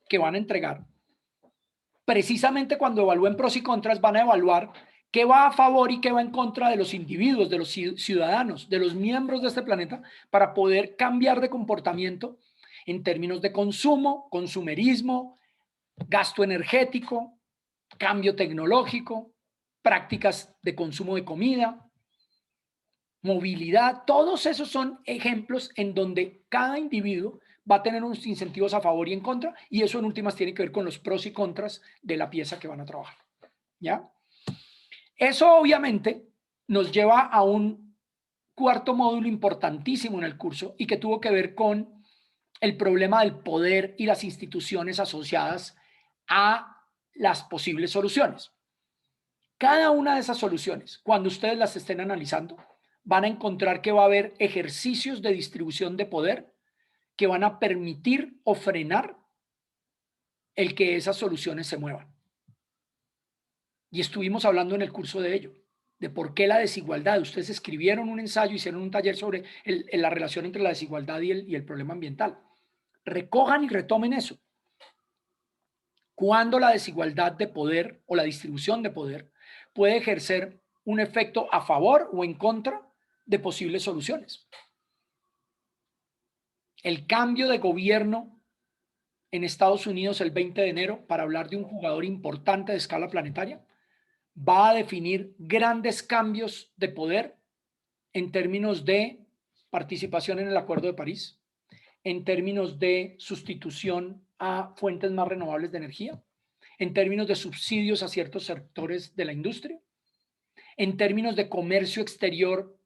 que van a entregar, precisamente cuando evalúen pros y contras van a evaluar qué va a favor y qué va en contra de los individuos, de los ciudadanos, de los miembros de este planeta, para poder cambiar de comportamiento en términos de consumo, consumerismo, gasto energético, cambio tecnológico, prácticas de consumo de comida, movilidad. Todos esos son ejemplos en donde cada individuo va a tener unos incentivos a favor y en contra, y eso en últimas tiene que ver con los pros y contras de la pieza que van a trabajar. ¿Ya? Eso obviamente nos lleva a un cuarto módulo importantísimo en el curso y que tuvo que ver con el problema del poder y las instituciones asociadas a las posibles soluciones. Cada una de esas soluciones, cuando ustedes las estén analizando, van a encontrar que va a haber ejercicios de distribución de poder que van a permitir o frenar el que esas soluciones se muevan. Y estuvimos hablando en el curso de ello, de por qué la desigualdad. Ustedes escribieron un ensayo, hicieron un taller sobre la relación entre la desigualdad y el problema ambiental. Recojan y retomen eso. Cuando la desigualdad de poder o la distribución de poder puede ejercer un efecto a favor o en contra de posibles soluciones. El cambio de gobierno en Estados Unidos el 20 de enero para hablar de un jugador importante de escala planetaria va a definir grandes cambios de poder en términos de participación en el Acuerdo de París, en términos de sustitución a fuentes más renovables de energía, en términos de subsidios a ciertos sectores de la industria, en términos de comercio exterior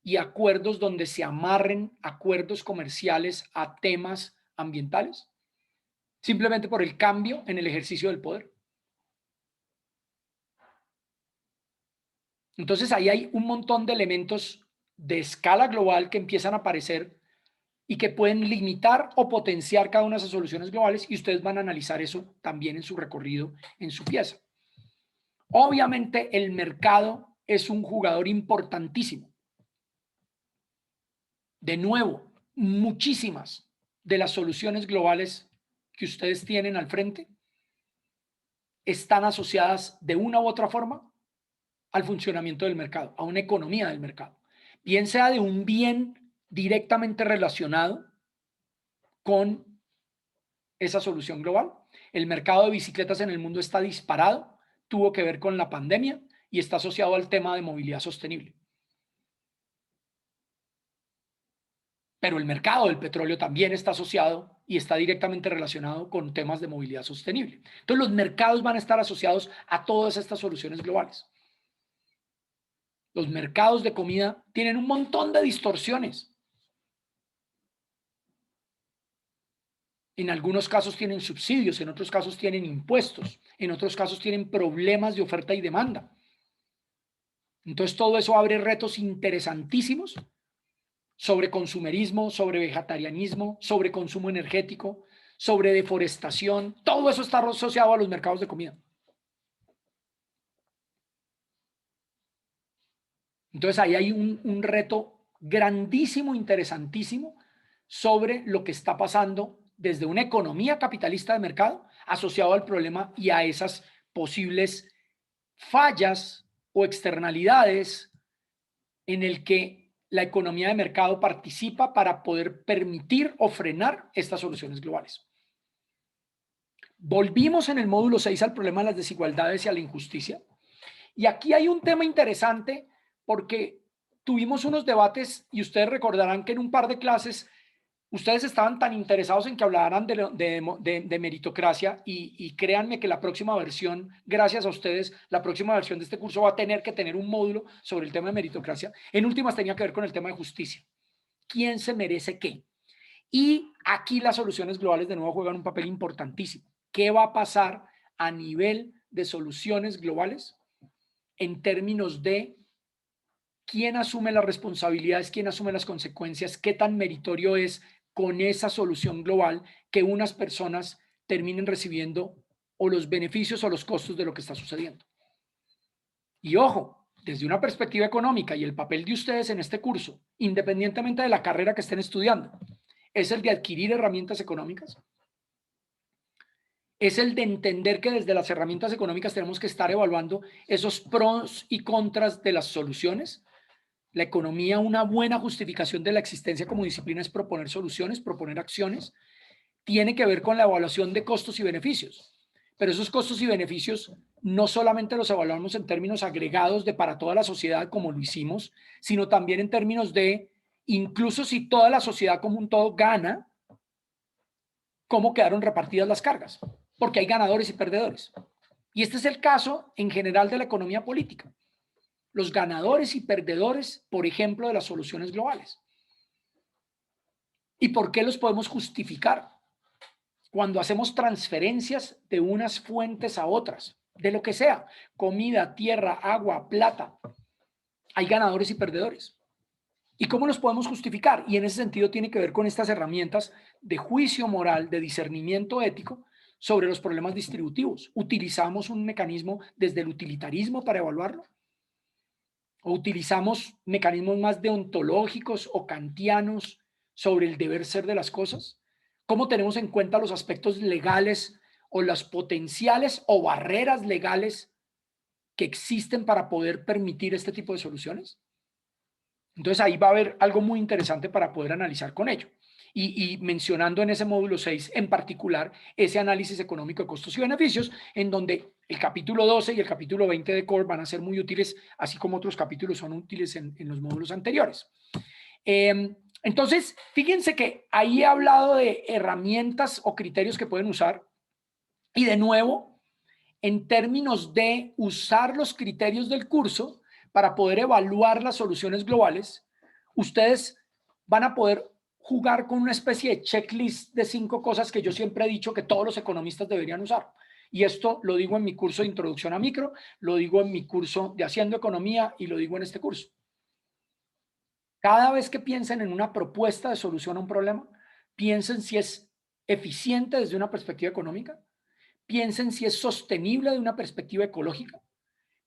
y acuerdos donde se amarren acuerdos comerciales a temas ambientales, simplemente por el cambio en el ejercicio del poder. Entonces ahí hay un montón de elementos de escala global que empiezan a aparecer y que pueden limitar o potenciar cada una de esas soluciones globales, y ustedes van a analizar eso también en su recorrido, en su pieza. Obviamente el mercado es un jugador importantísimo. De nuevo, muchísimas de las soluciones globales que ustedes tienen al frente están asociadas de una u otra forma al funcionamiento del mercado, a una economía del mercado, bien sea de un bien directamente relacionado con esa solución global. El mercado de bicicletas en el mundo está disparado, tuvo que ver con la pandemia y está asociado al tema de movilidad sostenible. Pero el mercado del petróleo también está asociado y está directamente relacionado con temas de movilidad sostenible. Entonces los mercados van a estar asociados a todas estas soluciones globales. Los mercados de comida tienen un montón de distorsiones. En algunos casos tienen subsidios, en otros casos tienen impuestos, en otros casos tienen problemas de oferta y demanda. Entonces todo eso abre retos interesantísimos sobre consumerismo, sobre vegetarianismo, sobre consumo energético, sobre deforestación. Todo eso está asociado a los mercados de comida. Entonces ahí hay un reto grandísimo, interesantísimo sobre lo que está pasando desde una economía capitalista de mercado asociado al problema y a esas posibles fallas o externalidades en el que la economía de mercado participa para poder permitir o frenar estas soluciones globales. Volvimos en el módulo 6 al problema de las desigualdades y a la injusticia. Y aquí hay un tema interesante porque tuvimos unos debates y ustedes recordarán que en un par de clases ustedes estaban tan interesados en que hablaran de meritocracia y créanme que la próxima versión, gracias a ustedes, la próxima versión de este curso va a tener que tener un módulo sobre el tema de meritocracia. En últimas tenía que ver con el tema de justicia. ¿Quién se merece qué? Y aquí las soluciones globales de nuevo juegan un papel importantísimo. ¿Qué va a pasar a nivel de soluciones globales en términos de quién asume las responsabilidades, quién asume las consecuencias, qué tan meritorio es con esa solución global que unas personas terminen recibiendo o los beneficios o los costos de lo que está sucediendo? Y ojo, desde una perspectiva económica y el papel de ustedes en este curso, independientemente de la carrera que estén estudiando, es el de adquirir herramientas económicas, es el de entender que desde las herramientas económicas tenemos que estar evaluando esos pros y contras de las soluciones. La economía, una buena justificación de la existencia como disciplina es proponer soluciones, proponer acciones. Tiene que ver con la evaluación de costos y beneficios. Pero esos costos y beneficios no solamente los evaluamos en términos agregados de para toda la sociedad como lo hicimos, sino también en términos de, incluso si toda la sociedad como un todo gana, cómo quedaron repartidas las cargas. Porque hay ganadores y perdedores. Y este es el caso en general de la economía política. Los ganadores y perdedores, por ejemplo, de las soluciones globales. ¿Y por qué los podemos justificar? Cuando hacemos transferencias de unas fuentes a otras, de lo que sea, comida, tierra, agua, plata, hay ganadores y perdedores. ¿Y cómo los podemos justificar? Y en ese sentido tiene que ver con estas herramientas de juicio moral, de discernimiento ético sobre los problemas distributivos. ¿Utilizamos un mecanismo desde el utilitarismo para evaluarlo? ¿O utilizamos mecanismos más deontológicos o kantianos sobre el deber ser de las cosas? ¿Cómo tenemos en cuenta los aspectos legales o las potenciales o barreras legales que existen para poder permitir este tipo de soluciones? Entonces ahí va a haber algo muy interesante para poder analizar con ello. Y mencionando en ese módulo 6 en particular ese análisis económico de costos y beneficios, en donde el capítulo 12 y el capítulo 20 de Core van a ser muy útiles, así como otros capítulos son útiles en los módulos anteriores. Entonces, fíjense que ahí he hablado de herramientas o criterios que pueden usar. Y de nuevo, en términos de usar los criterios del curso para poder evaluar las soluciones globales, ustedes van a poder jugar con una especie de checklist de 5 cosas que yo siempre he dicho que todos los economistas deberían usar. Y esto lo digo en mi curso de Introducción a Micro, lo digo en mi curso de Haciendo Economía y lo digo en este curso. Cada vez que piensen en una propuesta de solución a un problema, piensen si es eficiente desde una perspectiva económica, piensen si es sostenible de una perspectiva ecológica,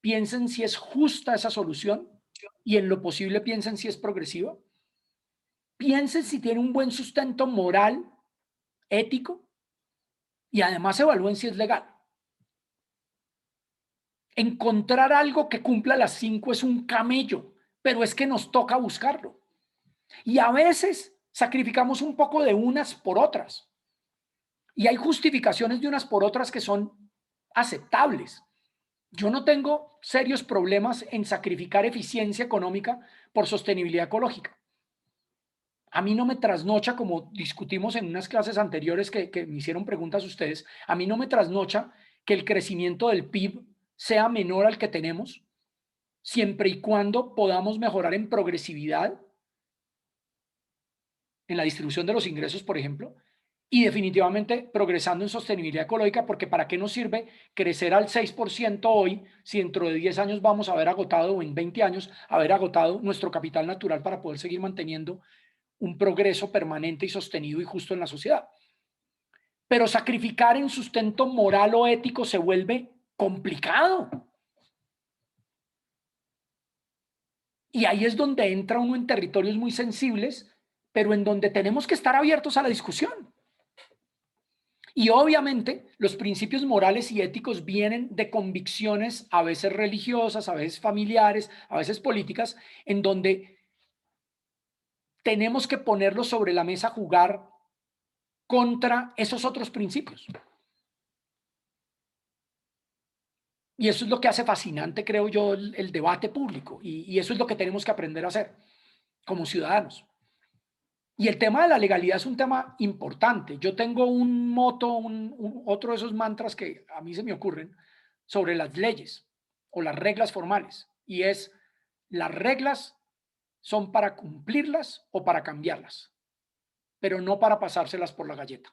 piensen si es justa esa solución y en lo posible piensen si es progresiva. Piensen si tiene un buen sustento moral, ético y además evalúen si es legal. Encontrar algo que cumpla las 5 es un camello, pero es que nos toca buscarlo. Y a veces sacrificamos un poco de unas por otras. Y hay justificaciones de unas por otras que son aceptables. Yo no tengo serios problemas en sacrificar eficiencia económica por sostenibilidad ecológica. A mí no me trasnocha, como discutimos en unas clases anteriores que me hicieron preguntas ustedes, a mí no me trasnocha que el crecimiento del PIB sea menor al que tenemos, siempre y cuando podamos mejorar en progresividad, en la distribución de los ingresos, por ejemplo, y definitivamente progresando en sostenibilidad ecológica, porque ¿para qué nos sirve crecer al 6% hoy si dentro de 10 años vamos a haber agotado, o en 20 años, haber agotado nuestro capital natural para poder seguir manteniendo un progreso permanente y sostenido y justo en la sociedad. Pero sacrificar en sustento moral o ético se vuelve complicado. Y ahí es donde entra uno en territorios muy sensibles, pero en donde tenemos que estar abiertos a la discusión. Y obviamente los principios morales y éticos vienen de convicciones a veces religiosas, a veces familiares, a veces políticas, en donde tenemos que ponerlos sobre la mesa a jugar contra esos otros principios. Y eso es lo que hace fascinante, creo yo, el debate público. Y eso es lo que tenemos que aprender a hacer como ciudadanos. Y el tema de la legalidad es un tema importante. Yo tengo un moto, otro de esos mantras que a mí se me ocurren sobre las leyes o las reglas formales. Y es, las reglas son para cumplirlas o para cambiarlas, pero no para pasárselas por la galleta.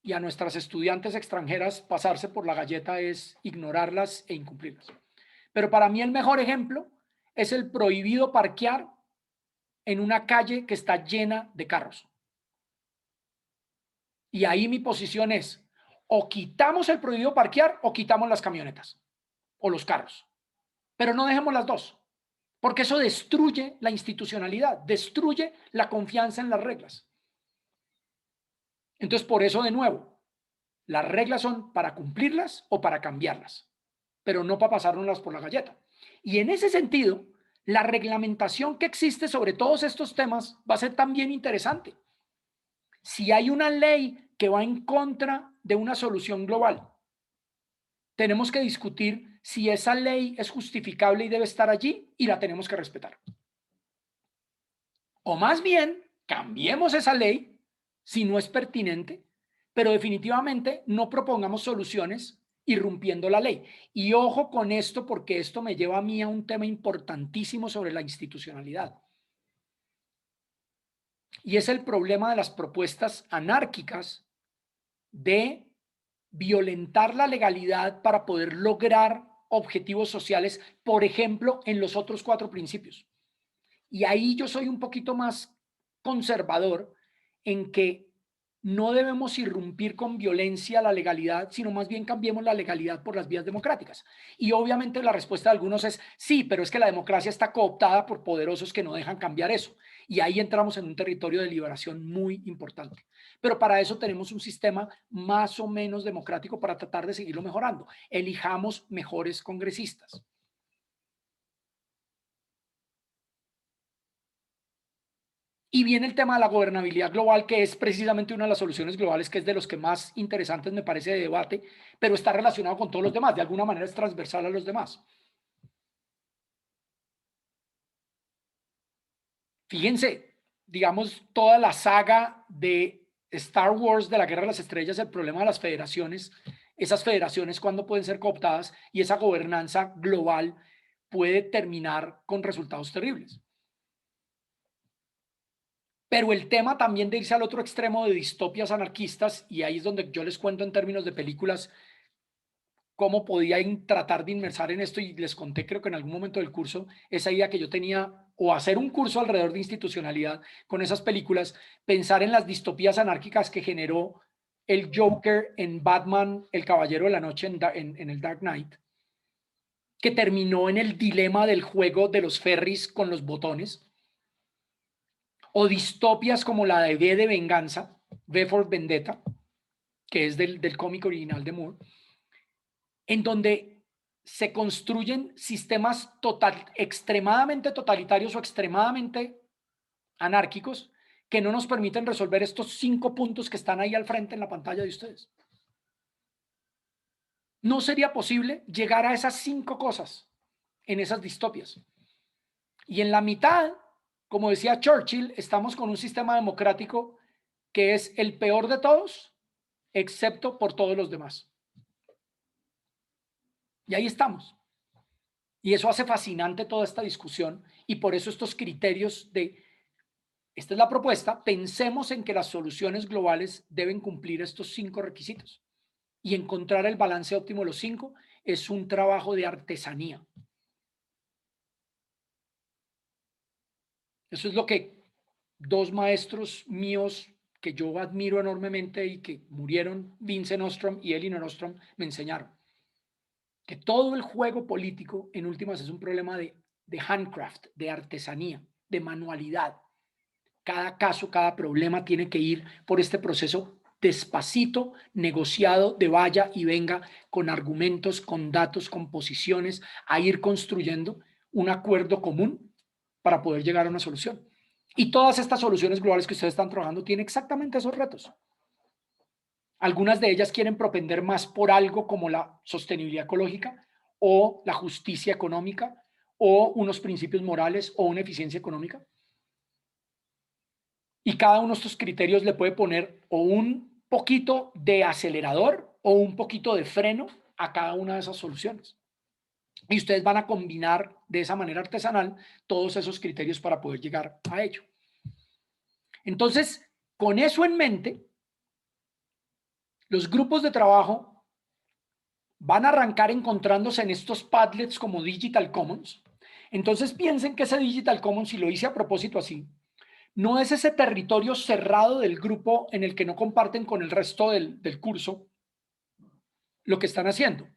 Y a nuestras estudiantes extranjeras pasarse por la galleta es ignorarlas e incumplirlas. Pero para mí el mejor ejemplo es el prohibido parquear en una calle que está llena de carros. Y ahí mi posición es, o quitamos el prohibido parquear o quitamos las camionetas o los carros. Pero no dejemos las dos, porque eso destruye la institucionalidad, destruye la confianza en las reglas. Entonces, por eso, de nuevo, las reglas son para cumplirlas o para cambiarlas, pero no para pasárnoslas por la galleta. Y en ese sentido, la reglamentación que existe sobre todos estos temas va a ser también interesante. Si hay una ley que va en contra de una solución global, tenemos que discutir si esa ley es justificable y debe estar allí y la tenemos que respetar. O más bien, cambiemos esa ley si no es pertinente, pero definitivamente no propongamos soluciones irrumpiendo la ley. Y ojo con esto, porque esto me lleva a mí a un tema importantísimo sobre la institucionalidad. Y es el problema de las propuestas anárquicas de violentar la legalidad para poder lograr objetivos sociales, por ejemplo, en los otros 4 principios. Y ahí yo soy un poquito más conservador en que no debemos irrumpir con violencia la legalidad, sino más bien cambiemos la legalidad por las vías democráticas. Y obviamente la respuesta de algunos es sí, pero es que la democracia está cooptada por poderosos que no dejan cambiar eso. Y ahí entramos en un territorio de liberación muy importante. Pero para eso tenemos un sistema más o menos democrático para tratar de seguirlo mejorando. Elijamos mejores congresistas. Y viene el tema de la gobernabilidad global, que es precisamente una de las soluciones globales, que es de los que más interesantes me parece de debate, pero está relacionado con todos los demás, de alguna manera es transversal a los demás. Fíjense, digamos, toda la saga de Star Wars de la Guerra de las Estrellas, el problema de las federaciones, esas federaciones cuándo pueden ser cooptadas y esa gobernanza global puede terminar con resultados terribles. Pero el tema también de irse al otro extremo de distopias anarquistas, y ahí es donde yo les cuento en términos de películas cómo podían tratar de inmersar en esto, y les conté creo que en algún momento del curso esa idea que yo tenía, o hacer un curso alrededor de institucionalidad con esas películas, pensar en las distopías anárquicas que generó el Joker en Batman, el Caballero de la Noche en el Dark Knight, que terminó en el dilema del juego de los ferries con los botones. O distopias como la de V de Venganza, V for Vendetta, que es del cómic original de Moore, en donde se construyen sistemas extremadamente totalitarios o extremadamente anárquicos que no nos permiten resolver estos 5 puntos que están ahí al frente en la pantalla de ustedes. No sería posible llegar a esas 5 cosas en esas distopias. Y en la mitad, como decía Churchill, estamos con un sistema democrático que es el peor de todos, excepto por todos los demás. Y ahí estamos. Y eso hace fascinante toda esta discusión, y por eso estos criterios de, esta es la propuesta, pensemos en que las soluciones globales deben cumplir estos 5 requisitos. Y encontrar el balance óptimo de los 5 es un trabajo de artesanía. Eso es lo que dos maestros míos que yo admiro enormemente y que murieron, Vincent Ostrom y Elinor Ostrom, me enseñaron que todo el juego político en últimas es un problema de handcraft, de artesanía, de manualidad. Cada caso, cada problema tiene que ir por este proceso despacito, negociado, de vaya y venga, con argumentos, con datos, con posiciones, a ir construyendo un acuerdo común para poder llegar a una solución. Y todas estas soluciones globales que ustedes están trabajando tienen exactamente esos retos. Algunas de ellas quieren propender más por algo como la sostenibilidad ecológica o la justicia económica o unos principios morales o una eficiencia económica. Y cada uno de estos criterios le puede poner o un poquito de acelerador o un poquito de freno a cada una de esas soluciones. Y ustedes van a combinar de esa manera artesanal todos esos criterios para poder llegar a ello. Entonces, con eso en mente, los grupos de trabajo van a arrancar encontrándose en estos Padlets como Digital Commons. Entonces piensen que ese Digital Commons, y lo hice a propósito así, no es ese territorio cerrado del grupo en el que no comparten con el resto del curso lo que están haciendo.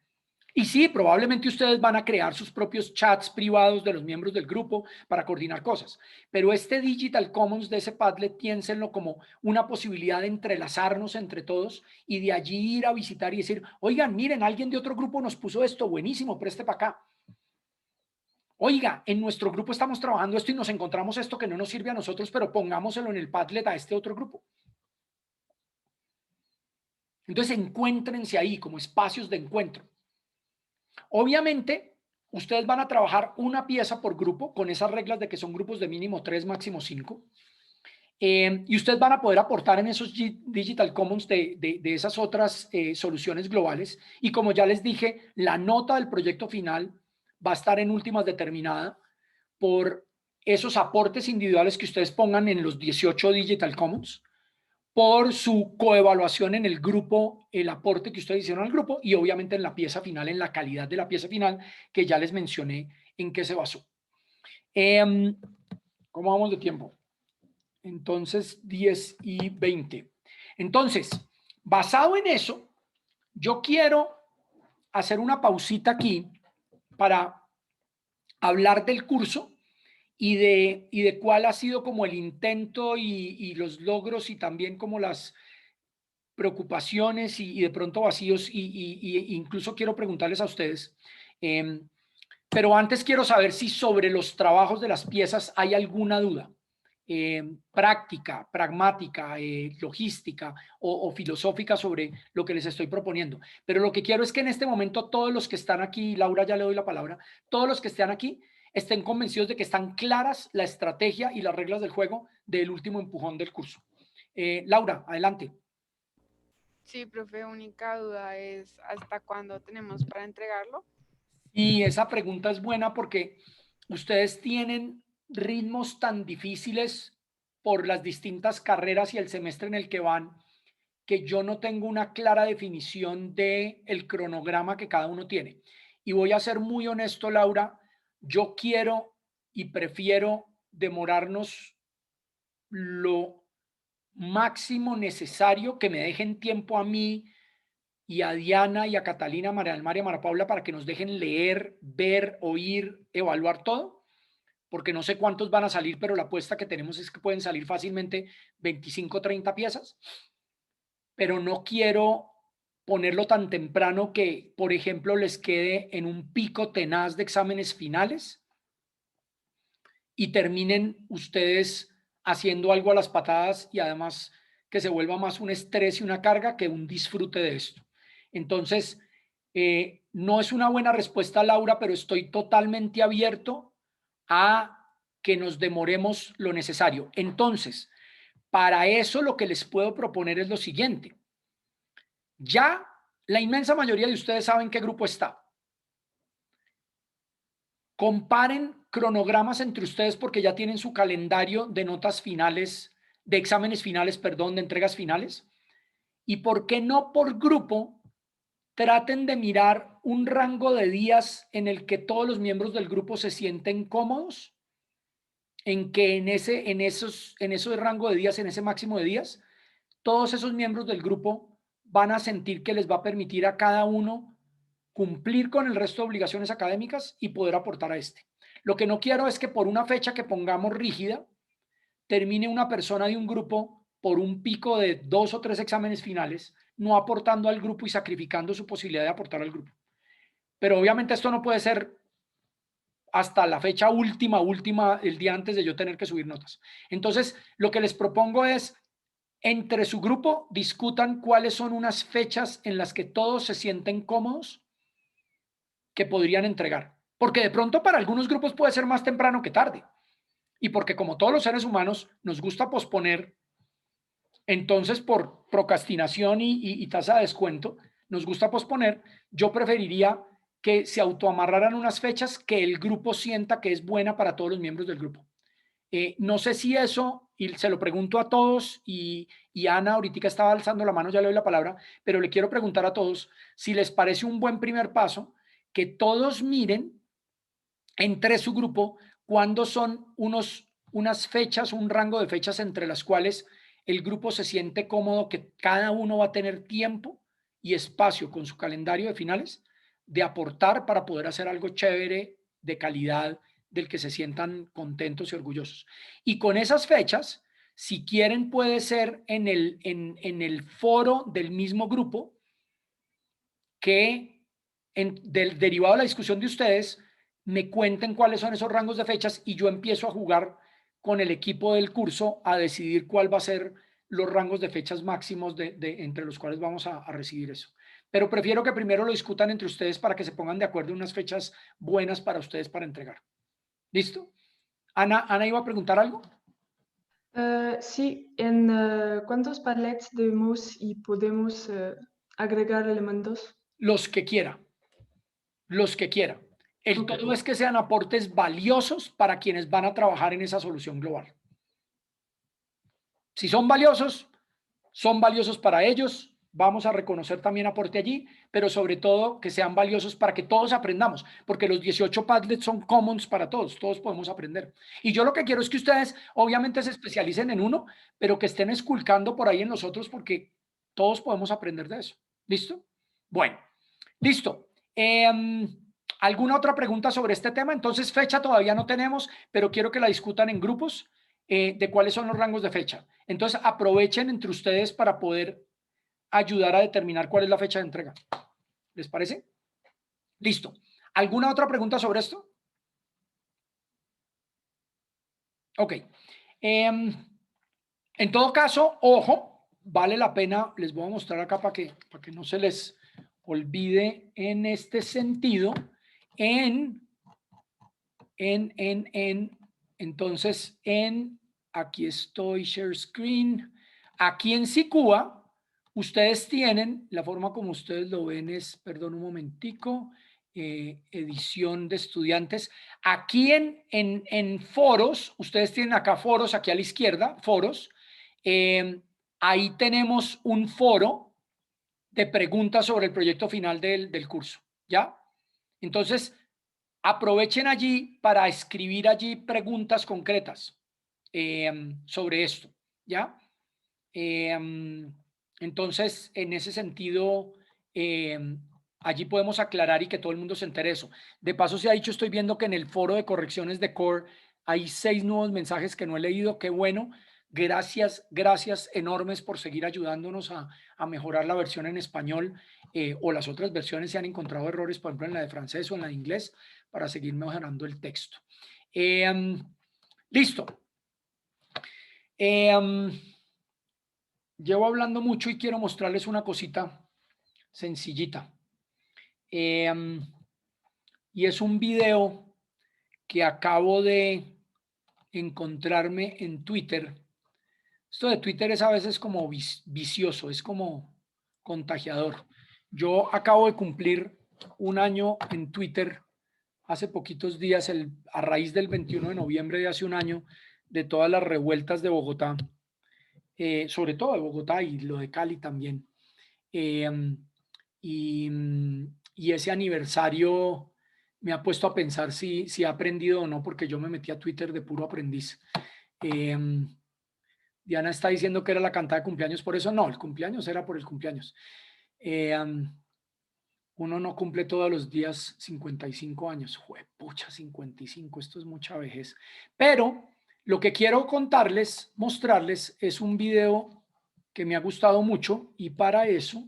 Y sí, probablemente ustedes van a crear sus propios chats privados de los miembros del grupo para coordinar cosas, pero este Digital Commons de ese Padlet, piénsenlo como una posibilidad de entrelazarnos entre todos y de allí ir a visitar y decir, oigan, miren, alguien de otro grupo nos puso esto, buenísimo, preste para acá. Oiga, en nuestro grupo estamos trabajando esto y nos encontramos esto que no nos sirve a nosotros, pero pongámoselo en el Padlet a este otro grupo. Entonces encuéntrense ahí como espacios de encuentro. Obviamente, ustedes van a trabajar una pieza por grupo con esas reglas de que son grupos de mínimo 3, máximo 5. Y ustedes van a poder aportar en esos Digital Commons de esas otras soluciones globales. Y como ya les dije, la nota del proyecto final va a estar en últimas determinada por esos aportes individuales que ustedes pongan en los 18 Digital Commons, por su coevaluación en el grupo, el aporte que ustedes hicieron al grupo y obviamente en la pieza final, en la calidad de la pieza final, que ya les mencioné en qué se basó. ¿Cómo vamos de tiempo? Entonces, 10 y 20. Entonces, basado en eso, yo quiero hacer una pausita aquí para hablar del curso y de cuál ha sido como el intento y los logros y también como las preocupaciones y de pronto vacíos y incluso quiero preguntarles a ustedes, pero antes quiero saber si sobre los trabajos de las piezas hay alguna duda, práctica, pragmática, logística o filosófica sobre lo que les estoy proponiendo. Pero lo que quiero es que en este momento todos los que están aquí, Laura, ya le doy la palabra, todos los que estén aquí estén convencidos de que están claras la estrategia y las reglas del juego del último empujón del curso. Laura, adelante. Sí, profe, única duda es ¿hasta cuándo tenemos para entregarlo? Y esa pregunta es buena porque ustedes tienen ritmos tan difíciles por las distintas carreras y el semestre en el que van, que yo no tengo una clara definición de el cronograma que cada uno tiene. Y voy a ser muy honesto, Laura, yo quiero y prefiero demorarnos lo máximo necesario, que me dejen tiempo a mí y a Diana y a Catalina, María del Mar y a Mara Paula para que nos dejen leer, ver, oír, evaluar todo, porque no sé cuántos van a salir, pero la apuesta que tenemos es que pueden salir fácilmente 25, 30 piezas, pero no quiero ponerlo tan temprano que, por ejemplo, les quede en un pico tenaz de exámenes finales y terminen ustedes haciendo algo a las patadas y además que se vuelva más un estrés y una carga que un disfrute de esto. Entonces, no es una buena respuesta, Laura, pero estoy totalmente abierto a que nos demoremos lo necesario. Entonces, para eso lo que les puedo proponer es lo siguiente. Ya la inmensa mayoría de ustedes saben qué grupo está. Comparen cronogramas entre ustedes porque ya tienen su calendario de notas finales, de exámenes finales, perdón, de entregas finales. ¿Y por qué no por grupo? Traten de mirar un rango de días en el que todos los miembros del grupo se sienten cómodos, en que en ese rango de días, en ese máximo de días, todos esos miembros del grupo van a sentir que les va a permitir a cada uno cumplir con el resto de obligaciones académicas y poder aportar a este. Lo que no quiero es que por una fecha que pongamos rígida, termine una persona de un grupo por un pico de 2 o 3 exámenes finales, no aportando al grupo y sacrificando su posibilidad de aportar al grupo. Pero obviamente esto no puede ser hasta la fecha última, el día antes de yo tener que subir notas. Entonces, lo que les propongo es, entre su grupo, discutan cuáles son unas fechas en las que todos se sienten cómodos que podrían entregar. Porque de pronto para algunos grupos puede ser más temprano que tarde. Y porque como todos los seres humanos nos gusta posponer, entonces por procrastinación y tasa de descuento, nos gusta posponer, yo preferiría que se autoamarraran unas fechas que el grupo sienta que es buena para todos los miembros del grupo. No sé si eso, y se lo pregunto a todos, y Ana ahorita estaba alzando la mano, ya le doy la palabra, pero le quiero preguntar a todos si les parece un buen primer paso que todos miren entre su grupo cuándo son unas fechas, un rango de fechas entre las cuales el grupo se siente cómodo, que cada uno va a tener tiempo y espacio con su calendario de finales de aportar para poder hacer algo chévere, de calidad, del que se sientan contentos y orgullosos. Y con esas fechas, si quieren, puede ser en el foro del mismo grupo que derivado de la discusión de ustedes, me cuenten cuáles son esos rangos de fechas y yo empiezo a jugar con el equipo del curso a decidir cuál va a ser los rangos de fechas máximos entre los cuales vamos a recibir eso. Pero prefiero que primero lo discutan entre ustedes para que se pongan de acuerdo en unas fechas buenas para ustedes para entregar. ¿Listo? Ana iba a preguntar algo. Sí, ¿en cuántos Padlets debemos y podemos agregar elementos? Los que quiera. Los que quiera. El Ok. todo es que sean aportes valiosos para quienes van a trabajar en esa solución global. Si son valiosos para ellos, vamos a reconocer también aporte allí, pero sobre todo que sean valiosos para que todos aprendamos, porque los 18 Padlets son commons para todos, todos podemos aprender. Y yo lo que quiero es que ustedes obviamente se especialicen en uno, pero que estén esculcando por ahí en los otros, porque todos podemos aprender de eso. ¿Listo? Bueno, listo. ¿Alguna otra pregunta sobre este tema? Entonces, fecha todavía no tenemos, pero quiero que la discutan en grupos de cuáles son los rangos de fecha. Entonces, aprovechen entre ustedes para poder ayudar a determinar cuál es la fecha de entrega. ¿Les parece? Listo. ¿Alguna otra pregunta sobre esto? Ok. En todo caso, ojo, vale la pena, les voy a mostrar acá para que no se les olvide en este sentido, entonces, aquí estoy, share screen, aquí en Sicúa, ustedes tienen, la forma como ustedes lo ven es, perdón un momentico, edición de estudiantes, aquí en foros, ustedes tienen acá foros, aquí a la izquierda, foros, ahí tenemos un foro de preguntas sobre el proyecto final del curso, ¿ya? Entonces, aprovechen allí para escribir allí preguntas concretas sobre esto, ¿ya? Entonces, en ese sentido, allí podemos aclarar y que todo el mundo se entere de eso. De paso, se ha dicho, estoy viendo que en el foro de correcciones de Core hay 6 nuevos mensajes que no he leído, qué bueno. Gracias enormes por seguir ayudándonos a mejorar la versión en español o las otras versiones si han encontrado errores, por ejemplo, en la de francés o en la de inglés, para seguir mejorando el texto. Listo. Llevo hablando mucho y quiero mostrarles una cosita sencillita. Y es un video que acabo de encontrarme en Twitter. Esto de Twitter es a veces como vicioso, es como contagiador. Yo acabo de cumplir un año en Twitter hace poquitos días, a raíz del 21 de noviembre de hace un año, de todas las revueltas de Bogotá, sobre todo de Bogotá y lo de Cali también. Y ese aniversario me ha puesto a pensar si he aprendido o no, porque yo me metí a Twitter de puro aprendiz. Diana está diciendo que era la cantada de cumpleaños, por eso no, el cumpleaños era por el cumpleaños. Uno no cumple todos los días 55 años. Juepucha, 55, esto es mucha vejez. Pero lo que quiero contarles, mostrarles, es un video que me ha gustado mucho y para eso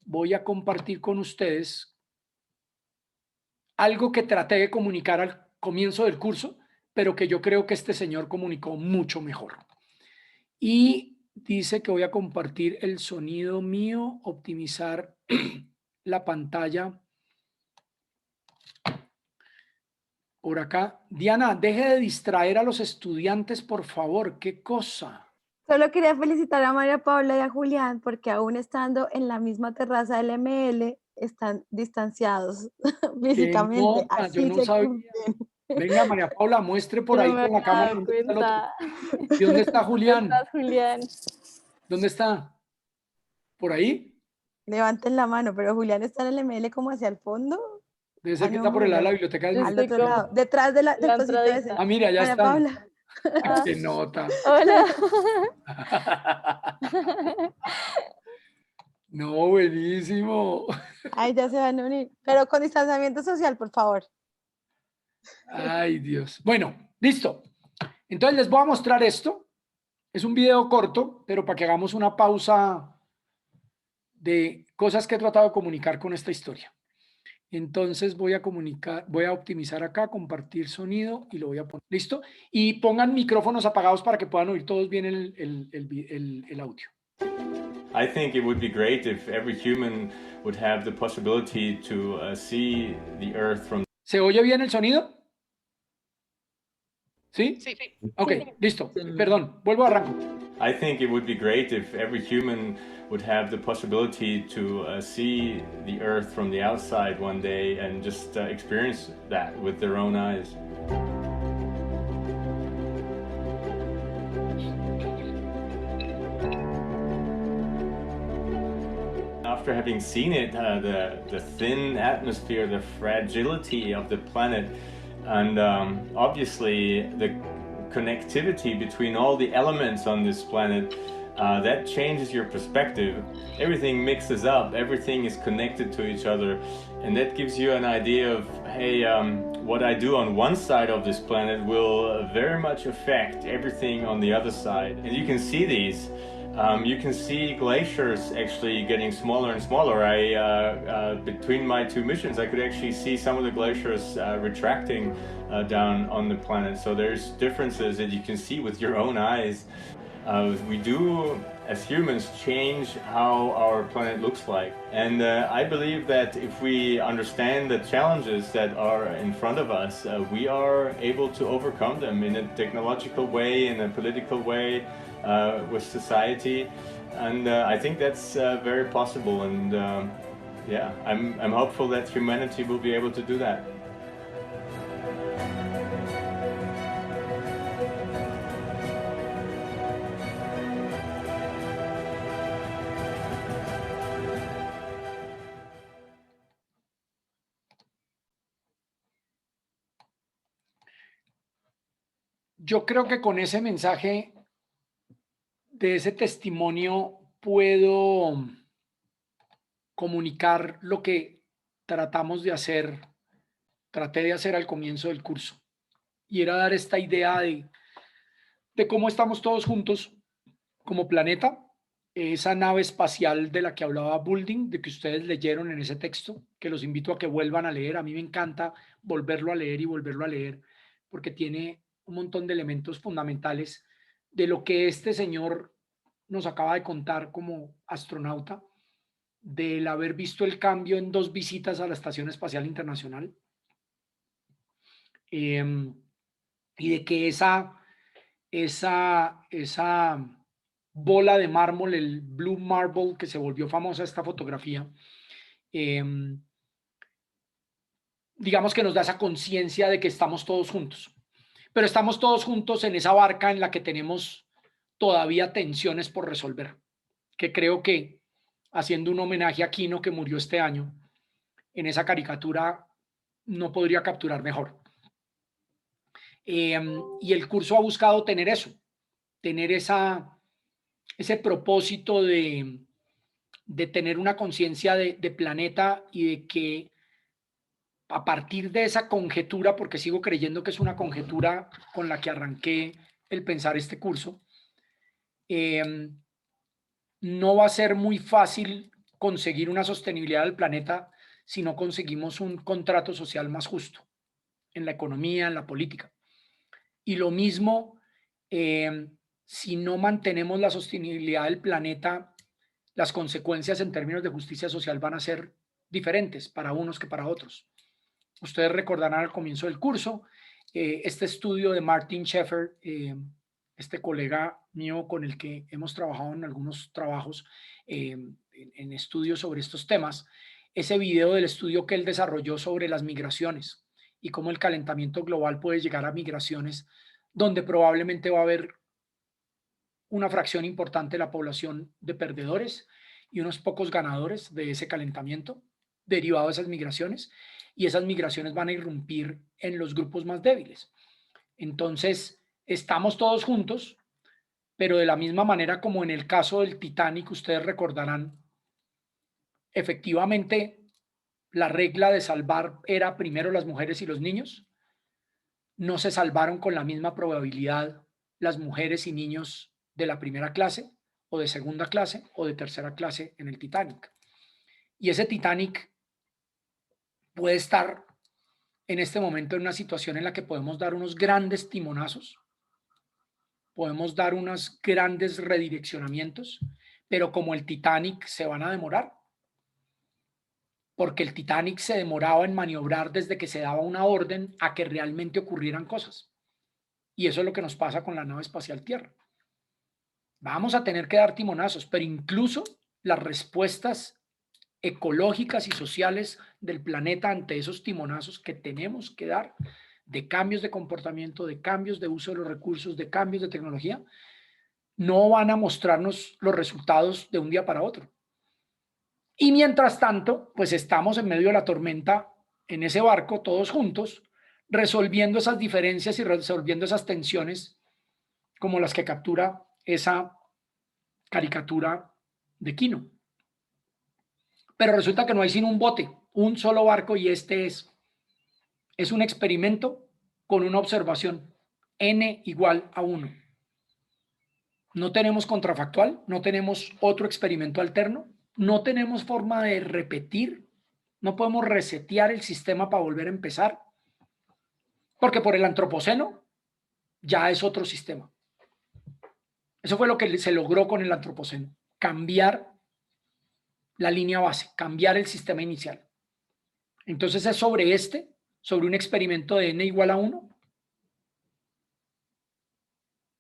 voy a compartir con ustedes algo que traté de comunicar al comienzo del curso, pero que yo creo que este señor comunicó mucho mejor. Y dice que voy a compartir el sonido mío, optimizar la pantalla por acá. Diana, deje de distraer a los estudiantes, por favor. ¿Qué cosa? Solo quería felicitar a María Paula y a Julián porque aún estando en la misma terraza del ML están distanciados físicamente. Nota, yo Así no se sabía. cumplen. Venga, María Paula, muestre por No ahí me con la había cámara. dado ¿Dónde está el cuenta. otro? ¿Y dónde está Julián? ¿Dónde estás, Julián? ¿Dónde está? ¿Por ahí? Levanten la mano, pero Julián está en el ML como hacia el fondo. Debe ser Ah, que no, está por el lado de la míralo. biblioteca del Yo Al estoy otro como lado, detrás de del la cosito ese. entradita. Ah, mira, ya María están. Paula. Ah, qué nota. Hola. No, buenísimo. Ay, ya se van a unir. Pero con distanciamiento social, por favor. Ay, Dios. Bueno, listo. Entonces les voy a mostrar esto. Es un video corto, pero para que hagamos una pausa de cosas que he tratado de comunicar con esta historia. Entonces voy a optimizar acá, compartir sonido y lo voy a poner. ¿Listo? Y pongan micrófonos apagados para que puedan oír todos bien el audio. I think it would be great if every human would have the possibility to see the Earth from. ¿Se oye bien el sonido? ¿Sí? Sí. Ok, listo. Perdón, vuelvo a arranco. I think it would be great if every human would have the possibility to see the Earth from the outside one day and just experience that with their own eyes. After having seen it, the thin atmosphere, the fragility of the planet, and obviously the connectivity between all the elements on this planet, that changes your perspective. Everything mixes up, everything is connected to each other, and that gives you an idea of, hey, what I do on one side of this planet will very much affect everything on the other side. And you can see these. You can see glaciers actually getting smaller and smaller. Between my two missions, I could actually see some of the glaciers retracting down on the planet. So there's differences that you can see with your own eyes. We do, as humans, change how our planet looks like. And I believe that if we understand the challenges that are in front of us, we are able to overcome them in a technological way, in a political way, with society. And I think that's very possible. And yeah, I'm hopeful that humanity will be able to do that. Yo creo que con ese mensaje de ese testimonio puedo comunicar lo que traté de hacer al comienzo del curso. Y era dar esta idea de cómo estamos todos juntos como planeta, esa nave espacial de la que hablaba Building, de que ustedes leyeron en ese texto, que los invito a que vuelvan a leer. A mí me encanta volverlo a leer y volverlo a leer, porque tiene un montón de elementos fundamentales de lo que este señor nos acaba de contar como astronauta, del haber visto el cambio en 2 visitas a la Estación Espacial Internacional, y de que esa bola de mármol, el Blue Marble, que se volvió famosa esta fotografía, digamos que nos da esa conciencia de que estamos todos juntos. Pero estamos todos juntos en esa barca en la que tenemos todavía tensiones por resolver, que creo que, haciendo un homenaje a Quino, que murió este año, en esa caricatura no podría capturar mejor. Y el curso ha buscado tener eso, tener ese propósito de tener una conciencia de planeta y de que a partir de esa conjetura, porque sigo creyendo que es una conjetura con la que arranqué el pensar este curso, no va a ser muy fácil conseguir una sostenibilidad del planeta si no conseguimos un contrato social más justo en la economía, en la política. Y lo mismo, si no mantenemos la sostenibilidad del planeta, las consecuencias en términos de justicia social van a ser diferentes para unos que para otros. Ustedes recordarán al comienzo del curso este estudio de Martin Schaeffer, este colega mío con el que hemos trabajado en algunos trabajos en estudios sobre estos temas, ese video del estudio que él desarrolló sobre las migraciones y cómo el calentamiento global puede llegar a migraciones donde probablemente va a haber una fracción importante de la población de perdedores y unos pocos ganadores de ese calentamiento derivado de esas migraciones, y esas migraciones van a irrumpir en los grupos más débiles. Entonces, estamos todos juntos, pero de la misma manera como en el caso del Titanic, ustedes recordarán, efectivamente, la regla de salvar era primero las mujeres y los niños. No se salvaron con la misma probabilidad las mujeres y niños de la primera clase o de segunda clase o de tercera clase en el Titanic. Y ese Titanic puede estar en este momento en una situación en la que podemos dar unos grandes timonazos, podemos dar unos grandes redireccionamientos, pero como el Titanic se van a demorar, porque el Titanic se demoraba en maniobrar desde que se daba una orden a que realmente ocurrieran cosas. Y eso es lo que nos pasa con la nave espacial Tierra. Vamos a tener que dar timonazos, pero incluso las respuestas ecológicas y sociales del planeta ante esos timonazos que tenemos que dar de cambios de comportamiento, de cambios de uso de los recursos, de cambios de tecnología, no van a mostrarnos los resultados de un día para otro. Y mientras tanto, pues estamos en medio de la tormenta en ese barco, todos juntos, resolviendo esas diferencias y resolviendo esas tensiones como las que captura esa caricatura de Kino. Pero resulta que no hay sino un bote, un solo barco, y este es un experimento con una observación, n igual a 1. No tenemos contrafactual, no tenemos otro experimento alterno, no tenemos forma de repetir, no podemos resetear el sistema para volver a empezar, porque por el antropoceno ya es otro sistema. Eso fue lo que se logró con el antropoceno, cambiar la línea base, cambiar el sistema inicial. Entonces es sobre un experimento de n igual a 1,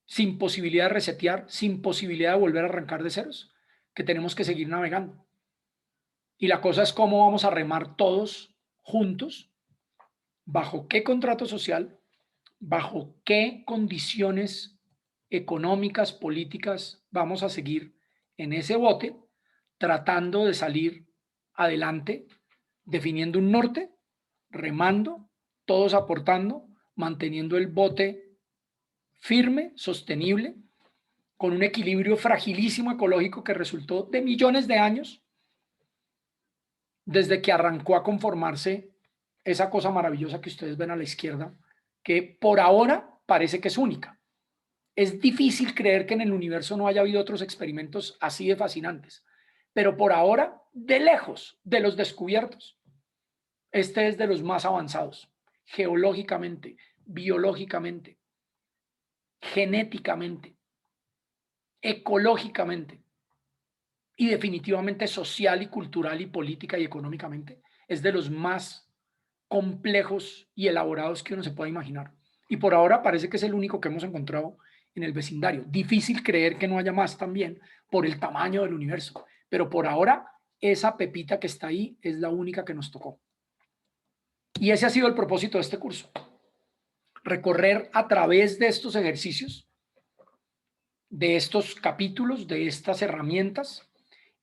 sin posibilidad de resetear, sin posibilidad de volver a arrancar de ceros, que tenemos que seguir navegando. Y la cosa es cómo vamos a remar todos juntos, bajo qué contrato social, bajo qué condiciones económicas, políticas vamos a seguir en ese bote, tratando de salir adelante, definiendo un norte, remando, todos aportando, manteniendo el bote firme, sostenible, con un equilibrio fragilísimo ecológico que resultó de millones de años desde que arrancó a conformarse esa cosa maravillosa que ustedes ven a la izquierda, que por ahora parece que es única. Es difícil creer que en el universo no haya habido otros experimentos así de fascinantes, pero por ahora, de lejos de los descubiertos, este es de los más avanzados, geológicamente, biológicamente, genéticamente, ecológicamente y definitivamente social y cultural y política y económicamente. Es de los más complejos y elaborados que uno se pueda imaginar. Y por ahora parece que es el único que hemos encontrado en el vecindario. Difícil creer que no haya más también por el tamaño del universo. Pero por ahora, esa pepita que está ahí es la única que nos tocó. Y ese ha sido el propósito de este curso. Recorrer a través de estos ejercicios, de estos capítulos, de estas herramientas,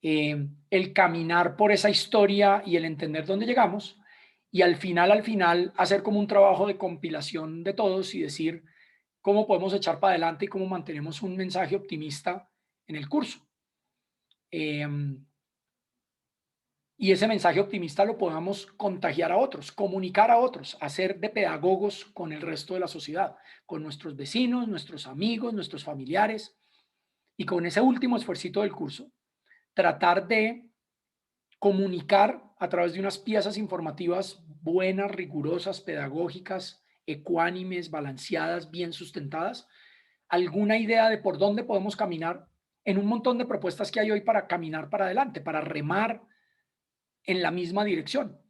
el caminar por esa historia y el entender dónde llegamos y al final hacer como un trabajo de compilación de todos y decir cómo podemos echar para adelante y cómo mantenemos un mensaje optimista en el curso. Y ese mensaje optimista lo podamos contagiar a otros, comunicar a otros, hacer de pedagogos con el resto de la sociedad, con nuestros vecinos, nuestros amigos, nuestros familiares, y con ese último esfuercito del curso, tratar de comunicar a través de unas piezas informativas buenas, rigurosas, pedagógicas, ecuánimes, balanceadas, bien sustentadas, alguna idea de por dónde podemos caminar en un montón de propuestas que hay hoy para caminar para adelante, para remar en la misma dirección.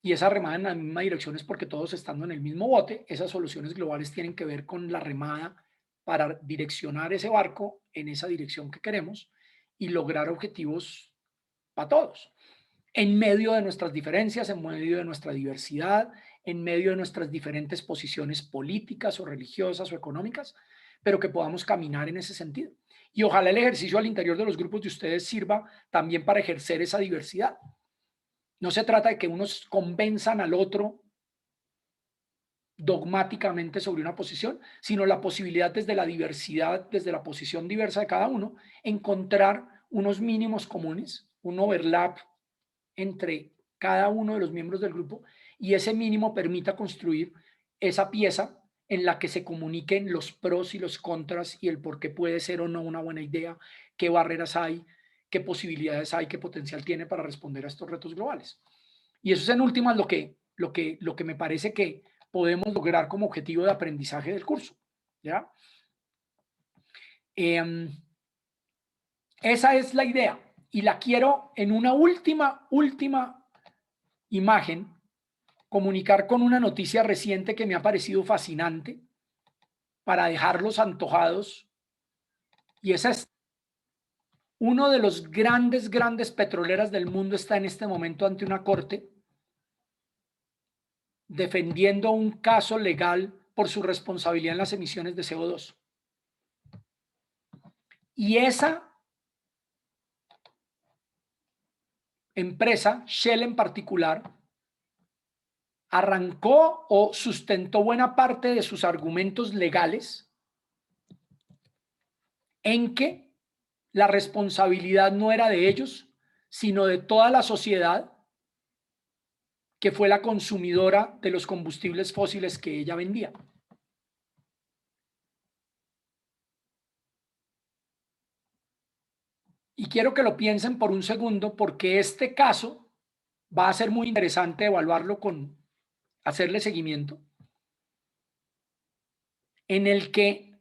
Y esa remada en la misma dirección es porque todos estando en el mismo bote, esas soluciones globales tienen que ver con la remada para direccionar ese barco en esa dirección que queremos y lograr objetivos para todos, en medio de nuestras diferencias, en medio de nuestra diversidad, en medio de nuestras diferentes posiciones políticas o religiosas o económicas, pero que podamos caminar en ese sentido. Y ojalá el ejercicio al interior de los grupos de ustedes sirva también para ejercer esa diversidad. No se trata de que unos convenzan al otro dogmáticamente sobre una posición, sino la posibilidad desde la diversidad, desde la posición diversa de cada uno, encontrar unos mínimos comunes, un overlap entre cada uno de los miembros del grupo, y ese mínimo permita construir esa pieza en la que se comuniquen los pros y los contras y el por qué puede ser o no una buena idea, qué barreras hay, qué posibilidades hay, qué potencial tiene para responder a estos retos globales. Y eso es en últimas lo que me parece que podemos lograr como objetivo de aprendizaje del curso, ¿ya? Esa es la idea, y la quiero en una última imagen comunicar con una noticia reciente que me ha parecido fascinante para dejarlos antojados, y esa es: uno de los grandes petroleras del mundo está en este momento ante una corte defendiendo un caso legal por su responsabilidad en las emisiones de CO2. Y esa empresa, Shell en particular, arrancó o sustentó buena parte de sus argumentos legales en que la responsabilidad no era de ellos, sino de toda la sociedad que fue la consumidora de los combustibles fósiles que ella vendía. Y quiero que lo piensen por un segundo, porque este caso va a ser muy interesante evaluarlo hacerle seguimiento, en el que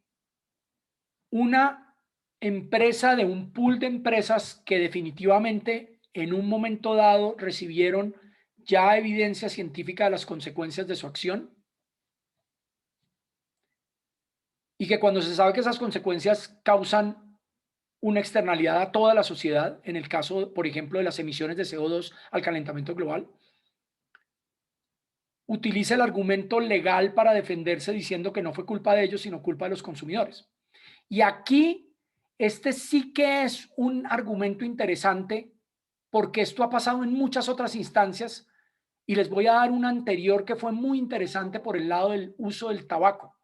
una empresa de un pool de empresas que definitivamente en un momento dado recibieron ya evidencia científica de las consecuencias de su acción, y que cuando se sabe que esas consecuencias causan una externalidad a toda la sociedad, en el caso, por ejemplo, de las emisiones de CO2 al calentamiento global, utiliza el argumento legal para defenderse diciendo que no fue culpa de ellos, sino culpa de los consumidores. Y aquí, este sí que es un argumento interesante, porque esto ha pasado en muchas otras instancias, y les voy a dar una anterior que fue muy interesante por el lado del uso del tabaco.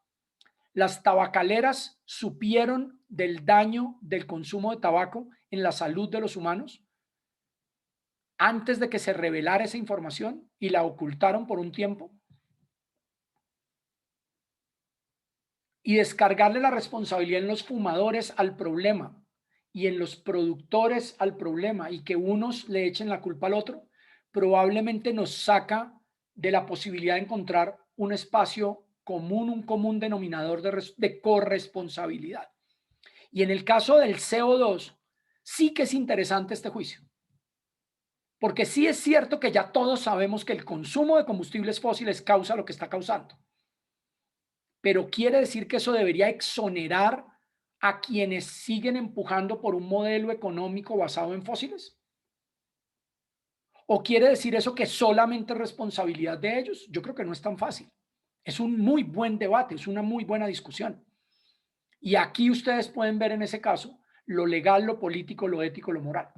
Las tabacaleras supieron del daño del consumo de tabaco en la salud de los humanos antes de que se revelara esa información y la ocultaron por un tiempo, y descargarle la responsabilidad en los fumadores al problema y en los productores al problema, y que unos le echen la culpa al otro, probablemente nos saca de la posibilidad de encontrar un espacio común, un común denominador de corresponsabilidad. Y en el caso del CO2, sí que es interesante este juicio, porque sí es cierto que ya todos sabemos que el consumo de combustibles fósiles causa lo que está causando, pero ¿quiere decir que eso debería exonerar a quienes siguen empujando por un modelo económico basado en fósiles? ¿O quiere decir eso que solamente es responsabilidad de ellos? Yo creo que no es tan fácil. Es un muy buen debate, es una muy buena discusión. Y aquí ustedes pueden ver en ese caso lo legal, lo político, lo ético, lo moral.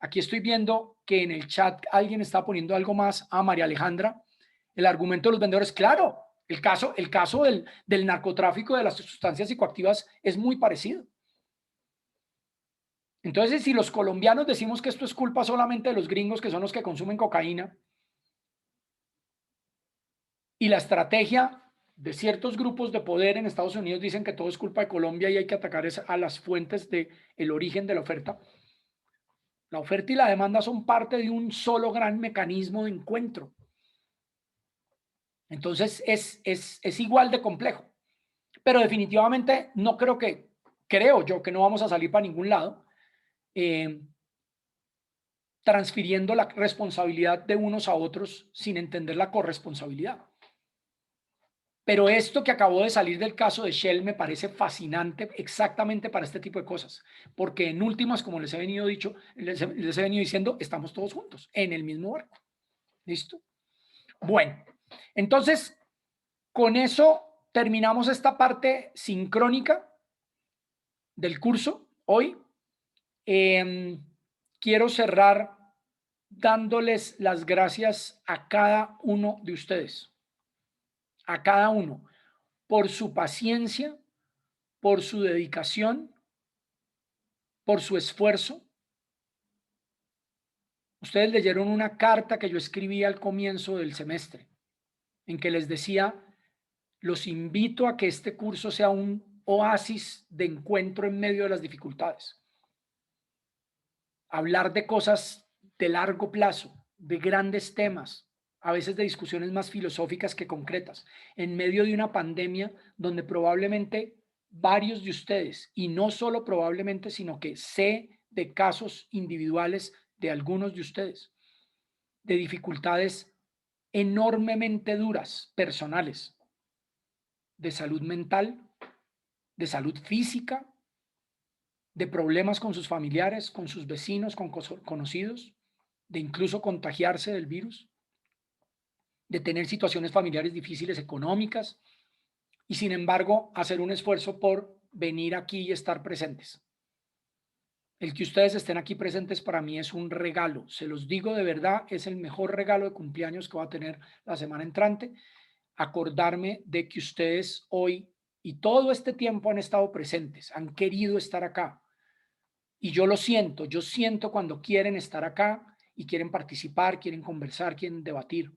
Aquí estoy viendo que en el chat alguien está poniendo algo más a María Alejandra. El argumento de los vendedores, claro, el caso del narcotráfico de las sustancias psicoactivas es muy parecido. Entonces, si los colombianos decimos que esto es culpa solamente de los gringos, que son los que consumen cocaína, y la estrategia de ciertos grupos de poder en Estados Unidos dicen que todo es culpa de Colombia y hay que atacar a las fuentes del origen de la oferta. La oferta y la demanda son parte de un solo gran mecanismo de encuentro. Entonces es igual de complejo. Pero definitivamente no creo yo que no vamos a salir para ningún lado transfiriendo la responsabilidad de unos a otros sin entender la corresponsabilidad. Pero esto que acabó de salir del caso de Shell me parece fascinante exactamente para este tipo de cosas, porque en últimas, como les he venido diciendo, estamos todos juntos en el mismo barco. ¿Listo? Bueno, entonces, con eso terminamos esta parte sincrónica del curso hoy. Quiero cerrar dándoles las gracias a cada uno de ustedes. A cada uno, por su paciencia, por su dedicación, por su esfuerzo. Ustedes leyeron una carta que yo escribí al comienzo del semestre, en que les decía, los invito a que este curso sea un oasis de encuentro en medio de las dificultades. Hablar de cosas de largo plazo, de grandes temas, a veces de discusiones más filosóficas que concretas, en medio de una pandemia donde probablemente varios de ustedes, y no solo probablemente, sino que sé de casos individuales de algunos de ustedes, de dificultades enormemente duras, personales, de salud mental, de salud física, de problemas con sus familiares, con sus vecinos, con conocidos, de incluso contagiarse del virus, de tener situaciones familiares difíciles económicas y sin embargo hacer un esfuerzo por venir aquí y estar presentes. El que ustedes estén aquí presentes para mí es un regalo, se los digo de verdad, es el mejor regalo de cumpleaños que voy a tener la semana entrante, acordarme de que ustedes hoy y todo este tiempo han estado presentes, han querido estar acá y yo siento cuando quieren estar acá y quieren participar, quieren conversar, quieren debatir.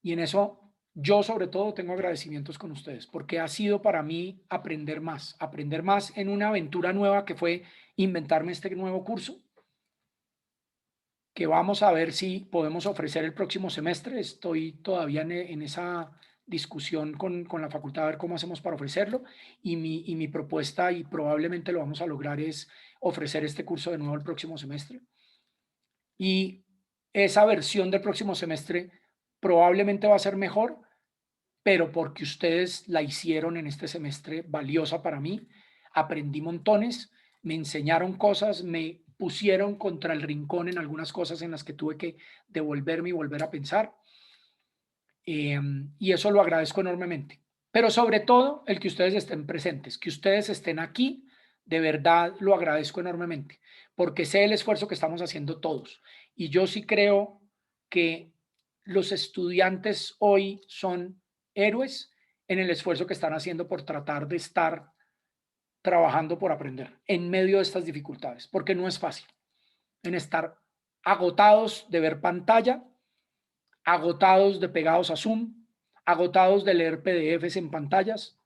Y en eso yo sobre todo tengo agradecimientos con ustedes porque ha sido para mí aprender más en una aventura nueva que fue inventarme este nuevo curso que vamos a ver si podemos ofrecer el próximo semestre. Estoy todavía en esa discusión con la facultad a ver cómo hacemos para ofrecerlo y mi propuesta, y probablemente lo vamos a lograr, es ofrecer este curso de nuevo el próximo semestre. Y esa versión del próximo semestre probablemente va a ser mejor, pero porque ustedes la hicieron en este semestre valiosa para mí. Aprendí montones, me enseñaron cosas, me pusieron contra el rincón en algunas cosas en las que tuve que devolverme y volver a pensar. Y eso lo agradezco enormemente. Pero sobre todo el que ustedes estén presentes, que ustedes estén aquí, de verdad lo agradezco enormemente, porque sé el esfuerzo que estamos haciendo todos. Y yo sí creo que los estudiantes hoy son héroes en el esfuerzo que están haciendo por tratar de estar trabajando por aprender en medio de estas dificultades, porque no es fácil, en estar agotados de ver pantalla, agotados de pegados a Zoom, agotados de leer PDFs en pantallas,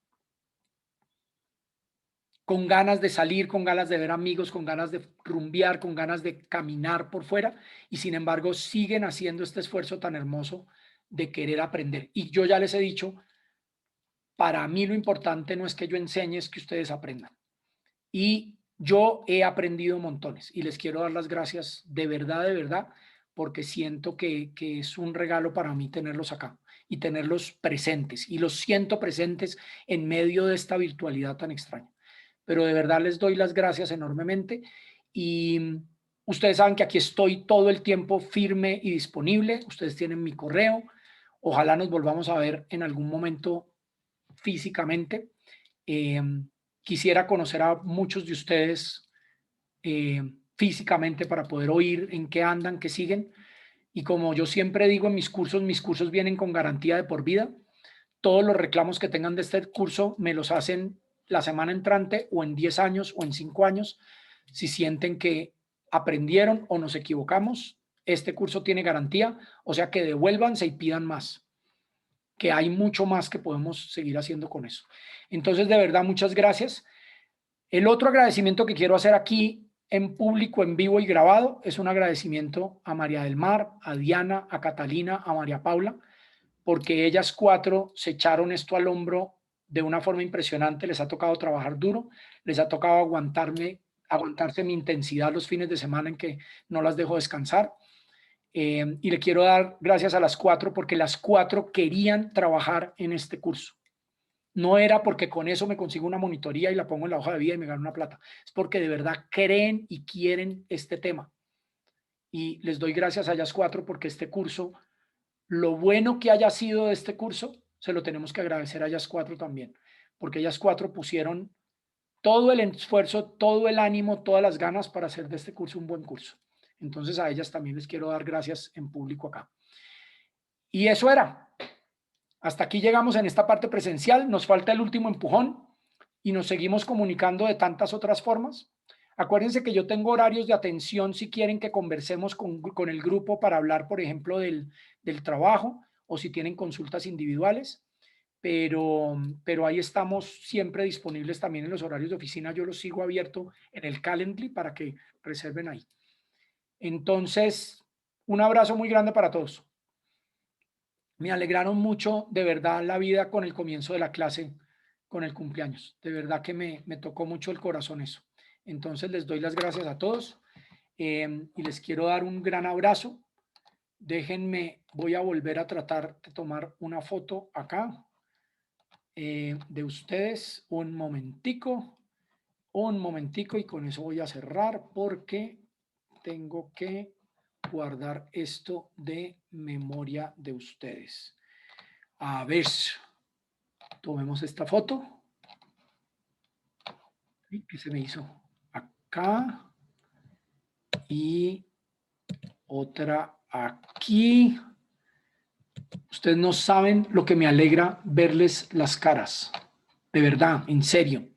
con ganas de salir, con ganas de ver amigos, con ganas de rumbear, con ganas de caminar por fuera, y sin embargo siguen haciendo este esfuerzo tan hermoso de querer aprender. Y yo ya les he dicho, para mí lo importante no es que yo enseñe, es que ustedes aprendan. Y yo he aprendido montones y les quiero dar las gracias de verdad, porque siento que es un regalo para mí tenerlos acá y tenerlos presentes. Y los siento presentes en medio de esta virtualidad tan extraña. Pero de verdad les doy las gracias enormemente y ustedes saben que aquí estoy todo el tiempo firme y disponible. Ustedes tienen mi correo. Ojalá nos volvamos a ver en algún momento físicamente. Quisiera conocer a muchos de ustedes físicamente para poder oír en qué andan, qué siguen. Y como yo siempre digo en mis cursos vienen con garantía de por vida. Todos los reclamos que tengan de este curso me los hacen la semana entrante o en 10 años o en 5 años. Si sienten que aprendieron o nos equivocamos, este curso tiene garantía, o sea que devuélvanse y pidan más, que hay mucho más que podemos seguir haciendo con eso. Entonces, de verdad, muchas gracias. El otro agradecimiento que quiero hacer aquí en público, en vivo y grabado, es un agradecimiento a María del Mar, a Diana, a Catalina, a María Paula, porque ellas 4 se echaron esto al hombro de una forma impresionante. Les ha tocado trabajar duro, les ha tocado aguantarse mi intensidad los fines de semana en que no las dejo descansar. Y le quiero dar gracias a las 4 porque las 4 querían trabajar en este curso. No era porque con eso me consigo una monitoría y la pongo en la hoja de vida y me gano una plata. Es porque de verdad creen y quieren este tema. Y les doy gracias a ellas 4 porque este curso, lo bueno que haya sido de este curso, se lo tenemos que agradecer a ellas 4 también. Porque ellas 4 pusieron todo el esfuerzo, todo el ánimo, todas las ganas para hacer de este curso un buen curso. Entonces a ellas también les quiero dar gracias en público acá. Y eso era. Hasta aquí llegamos en esta parte presencial. Nos falta el último empujón y nos seguimos comunicando de tantas otras formas. Acuérdense que yo tengo horarios de atención si quieren que conversemos con el grupo para hablar, por ejemplo, del trabajo o si tienen consultas individuales. Pero ahí estamos siempre disponibles también en los horarios de oficina. Yo los sigo abierto en el Calendly para que reserven ahí. Entonces, un abrazo muy grande para todos. Me alegraron mucho, de verdad, la vida con el comienzo de la clase, con el cumpleaños. De verdad que me tocó mucho el corazón eso. Entonces, les doy las gracias a todos y les quiero dar un gran abrazo. Déjenme, voy a volver a tratar de tomar una foto acá de ustedes. Un momentico, y con eso voy a cerrar porque tengo que guardar esto de memoria de ustedes. A ver, tomemos esta foto. ¿Qué se me hizo? Acá. Y otra aquí. Ustedes no saben lo que me alegra verles las caras. De verdad, en serio.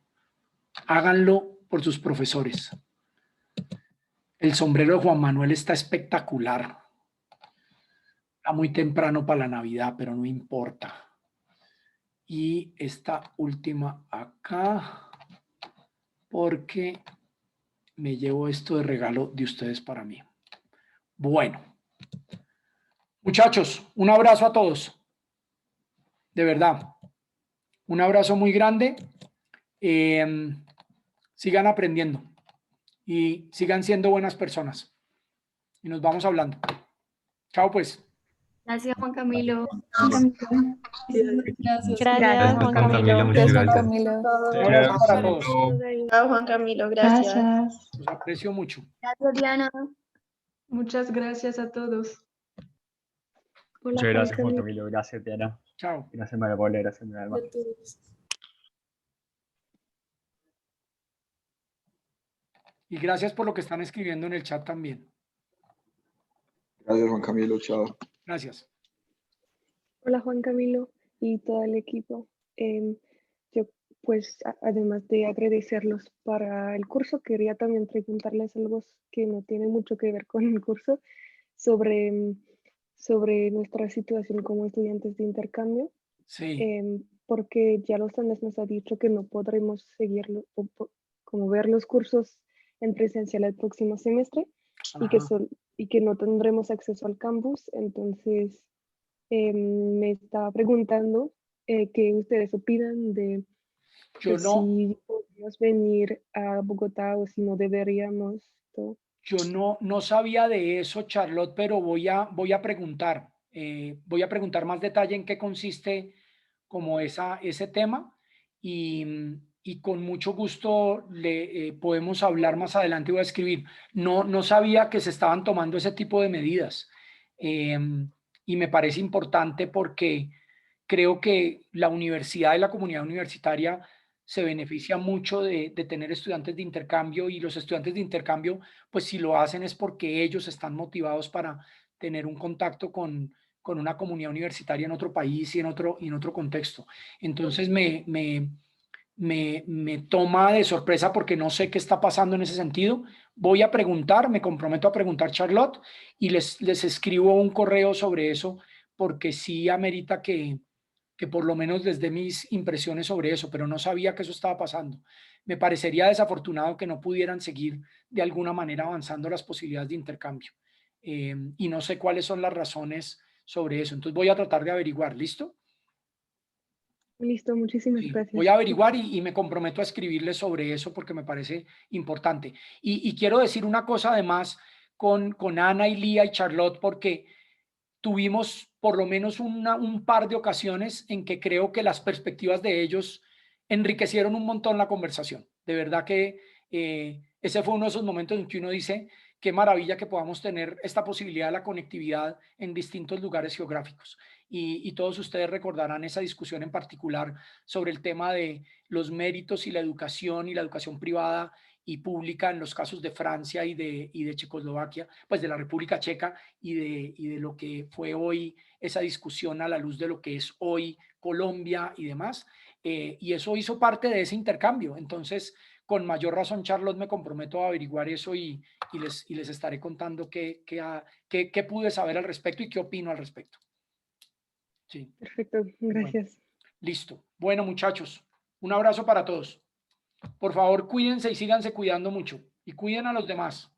Háganlo por sus profesores. El sombrero de Juan Manuel está espectacular. Está muy temprano para la Navidad, pero no importa. Y esta última acá, porque me llevo esto de regalo de ustedes para mí. Bueno, muchachos, un abrazo a todos. De verdad, un abrazo muy grande. Sigan aprendiendo y sigan siendo buenas personas. Y nos vamos hablando. Chao, pues. Gracias, Juan Camilo. Gracias, Juan Camilo. Muchas Juan gracias. Camilo. Un abrazo para todos. Chao, Juan Camilo. Gracias. Los aprecio mucho. Gracias, Diana. Muchas gracias a todos. Muchas gracias, Juan Camilo. Gracias, Diana. Chao. Gracias, María Paula. Gracias, María Alma. Y gracias por lo que están escribiendo en el chat también. Gracias, Juan Camilo. Chao. Gracias. Hola Juan Camilo y todo el equipo. Yo pues además de agradecerlos para el curso, quería también preguntarles algo que no tiene mucho que ver con el curso sobre nuestra situación como estudiantes de intercambio. Sí. Porque ya los Andes nos ha dicho que no podremos seguirlo como ver los cursos en presencial el próximo semestre y que no tendremos acceso al campus. Entonces me estaba preguntando qué ustedes opinan de si podemos venir a Bogotá o si no deberíamos. Yo no sabía de eso, Charlotte, pero voy a preguntar. Voy a preguntar más detalle en qué consiste como ese tema y con mucho gusto le podemos hablar más adelante. Voy a escribir. No sabía que se estaban tomando ese tipo de medidas y me parece importante porque creo que la universidad y la comunidad universitaria se beneficia mucho de tener estudiantes de intercambio, y los estudiantes de intercambio, pues si lo hacen es porque ellos están motivados para tener un contacto con una comunidad universitaria en otro país y en otro contexto. Entonces me toma de sorpresa porque no sé qué está pasando en ese sentido. Voy a preguntar, me comprometo a preguntar, Charlotte, y les escribo un correo sobre eso, porque sí amerita que por lo menos les dé mis impresiones sobre eso, pero no sabía que eso estaba pasando. Me parecería desafortunado que no pudieran seguir de alguna manera avanzando las posibilidades de intercambio. Y no sé cuáles son las razones sobre eso. Entonces voy a tratar de averiguar, ¿listo? Listo, muchísimas Sí, gracias. voy a averiguar y me comprometo a escribirles sobre eso porque me parece importante. Y quiero decir una cosa además con Ana y Lía y Charlotte, porque tuvimos por lo menos un par de ocasiones en que creo que las perspectivas de ellos enriquecieron un montón la conversación. De verdad que ese fue uno de esos momentos en que uno dice, qué maravilla que podamos tener esta posibilidad de la conectividad en distintos lugares geográficos. Y todos ustedes recordarán esa discusión en particular sobre el tema de los méritos y la educación privada y pública en los casos de Francia y de Checoslovaquia, pues de la República Checa, y de lo que fue hoy esa discusión a la luz de lo que es hoy Colombia y demás. Y eso hizo parte de ese intercambio. Entonces, con mayor razón, Charlotte, me comprometo a averiguar eso y les estaré contando qué pude saber al respecto y qué opino al respecto. Sí. Perfecto, gracias. Bueno, listo. Bueno, muchachos, un abrazo para todos. Por favor, cuídense y síganse cuidando mucho. Y cuiden a los demás.